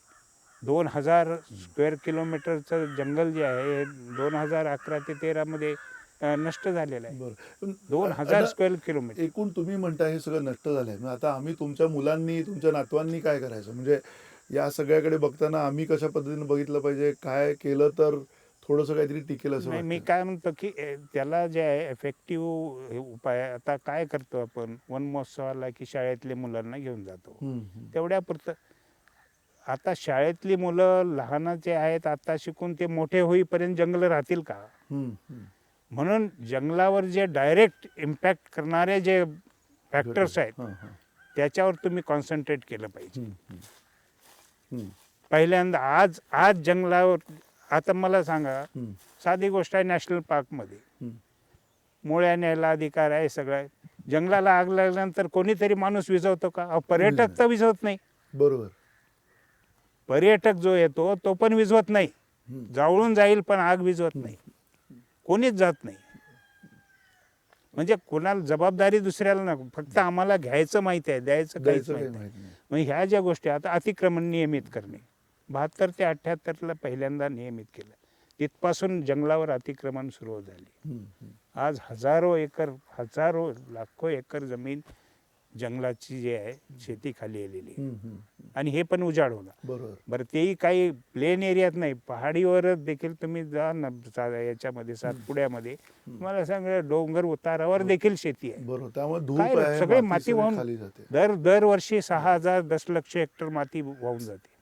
2000 स्क्वेअर किलोमीटरचं जंगल जे आहे 2011 ते 13 मध्ये नष्ट झालेलं आहे. 2000 स्क्वेअर किलोमीटर. एकूण तुम्ही म्हणता हे सगळं नष्ट झालंय. आता आम्ही तुमच्या मुलांनी, तुमच्या नातवांनी काय करायचं? म्हणजे या सगळ्याकडे बघताना आम्ही कशा पद्धतीने बघितलं पाहिजे, काय केलं तर थोडंसं काहीतरी टिकेल असं नाही, मी वाटतं. काय म्हणतो की त्याला जे आहे इफेक्टिव्ह उपाय आता काय करतो आपण वन महोत्सवाला की शाळेतले मुलांना घेऊन जातो तेवढ्यापुरतं. आता शाळेतली मुलं लहानाचे आहेत आता शिकून ते मोठे होईपर्यंत जंगल राहतील का? म्हणून जंगलावर जे डायरेक्ट इम्पॅक्ट करणारे जे फॅक्टर्स आहेत त्याच्यावर तुम्ही कॉन्सन्ट्रेट केलं पाहिजे. पहिल्यांदा आज आज जंगलावर आता मला सांगा, साधी गोष्ट आहे, नॅशनल पार्कमध्ये मुळ्या न्यायला अधिकार आहे सगळं. जंगलाला आग लागल्यानंतर कोणीतरी माणूस विझवतो का? पर्यटक तर विझवत नाही. बरोबर. पर्यटक जो येतो तो पण विझवत नाही. जाळून जाईल पण आग विझवत नाही. कोणीच जात नाही. म्हणजे कोणाला जबाबदारी दुसऱ्याला नको, फक्त आम्हाला घ्यायचं माहिती आहे, द्यायचं काहीच माहिती नाही. मग ह्या ज्या गोष्टी आता अतिक्रमण नियमित करणे 72 ते 78ला पहिल्यांदा नियमित केलं. तिथपासून जंगलावर अतिक्रमण सुरू झाले. आज हजारो लाखो एकर जमीन जंगलाची जी आहे शेती खाली आलेली आहे. आणि हे पण उजाड होणार. बरोबर. बरं, तेही काही प्लेन एरियात नाही, पहाडीवर देखील तुम्ही जा ना, याच्यामध्ये सातपुड्यामध्ये तुम्हाला सांगेल डोंगर उतारावर देखील शेती आहे. बरोबर. त्यामुळे धूप काय आहे, सगळे माती माती सगळी वाहून खाली जाते. दरवर्षी 6,000 दशलक्ष हेक्टर माती वाहून जाते.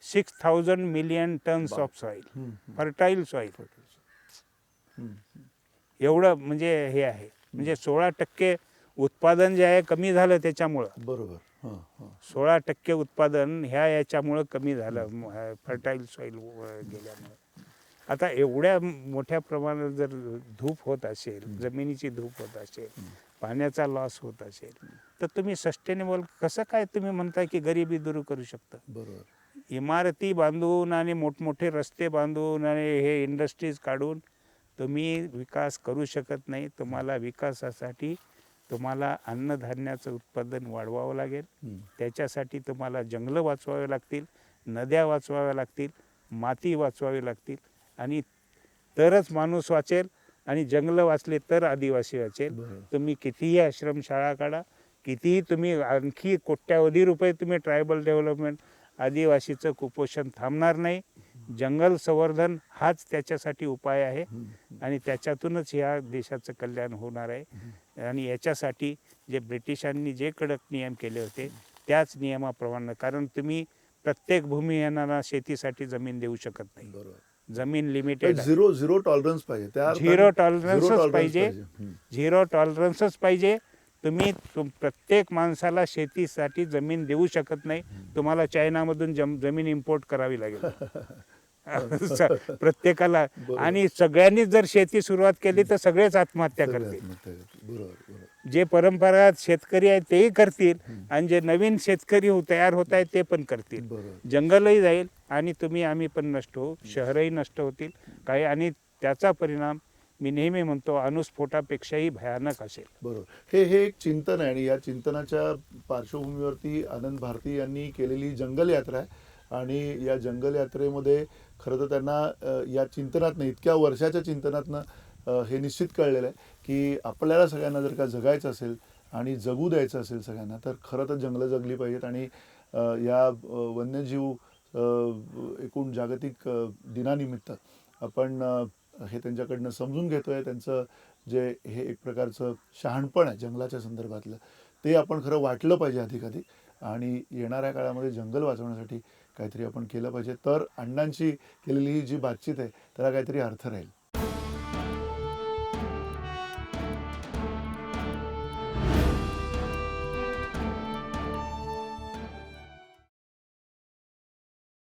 6,000 million tons of soil, fertile soil. एवढं म्हणजे हे आहे. म्हणजे 16% उत्पादन जे आहे कमी झालं त्याच्यामुळं. बरोबर. 16% उत्पादन याच्यामुळं कमी झालं फर्टाईल सॉइल गेल्यामुळे. आता एवढ्या मोठ्या प्रमाणात जर धूप होत असेल, जमिनीची धूप होत असेल, पाण्याचा लॉस होत असेल, तर तुम्ही सस्टेनेबल कसं काय तुम्ही म्हणताय की गरिबी दूर करू शकता? बरोबर. इमारती बांधून आणि मोठमोठे रस्ते बांधून आणि हे इंडस्ट्रीज काढून तुम्ही विकास करू शकत नाही. तुम्हाला विकासासाठी तुम्हाला अन्नधान्याचं उत्पादन वाढवावं लागेल. त्याच्यासाठी तुम्हाला जंगलं वाचवावे लागतील, नद्या वाचवाव्या लागतील, माती वाचवावी लागतील. आणि तरच माणूस वाचेल. आणि जंगलं वाचले तर आदिवासी वाचेल. तुम्ही कितीही आश्रमशाळा काढा, कितीही तुम्ही आणखी कोट्यावधी रुपये तुम्ही ट्रायबल डेव्हलपमेंट, आदिवासीचं कुपोषण थांबणार नाही. जंगल संवर्धन हाच त्याच्यासाठी उपाय आहे. आणि त्याच्यातूनच या देशाचं कल्याण होणार आहे. आणि याच्यासाठी जे ब्रिटिशांनी जे कडक नियम केले होते त्याच नियमाप्रमाणे, कारण तुम्ही प्रत्येक भूमिहीनाला शेतीसाठी जमीन देऊ शकत नाही. बरोबर. जमीन लिमिटेड, झिरो टॉलरन्स पाहिजे. झिरो टॉलरन्सच पाहिजे. झिरो टॉलरन्सच पाहिजे. तुम्ही प्रत्येक माणसाला शेतीसाठी जमीन देऊ शकत नाही. तुम्हाला चायनामधून जमीन इम्पोर्ट करावी लागेल प्रत्येकाला. आणि सगळ्यांनीच जर शेती सुरुवात केली तर सगळेच आत्महत्या करतील. जे परंपरागत शेतकरी आहेत तेही करतील आणि जे नवीन शेतकरी तयार होत आहेत ते पण करतील. जंगलही जाईल आणि आम्ही पण नष्ट होऊ, शहरही नष्ट होतील काही. आणि त्याचा परिणाम मी नेहमी म्हणतो अणुस्फोटापेक्षाही भयानक असेल. बरोबर. हे एक चिंतन आहे आणि या चिंतनाच्या पार्श्वभूमीवरती आनंद भारती यांनी केलेली जंगल यात्रा आहे. आणि या जंगल यात्रेमध्ये खरं तर त्यांना या चिंतनातनं, इतक्या वर्षाच्या चिंतनातनं हे निश्चित कळलेलं आहे की आपल्याला सगळ्यांना जर का जगायचं असेल आणि जगू द्यायचं असेल सगळ्यांना, तर खरं तर जंगलं जगली पाहिजेत. आणि या वन्यजीव एकूण जागतिक दिनानिमित्त आपण हे त्यांच्याकडनं समजून घेतोय. त्यांचं जे हे एक प्रकारचं शहाणपण आहे जंगलाच्या संदर्भातलं, ते आपण खरं वाटलं पाहिजे अधिकाधिक. आणि येणाऱ्या काळामध्ये जंगल वाचवण्यासाठी काहीतरी आपण केलं पाहिजे. तर अण्णांची केलेली ही जी बातचीत आहे त्याला काहीतरी अर्थ राहील.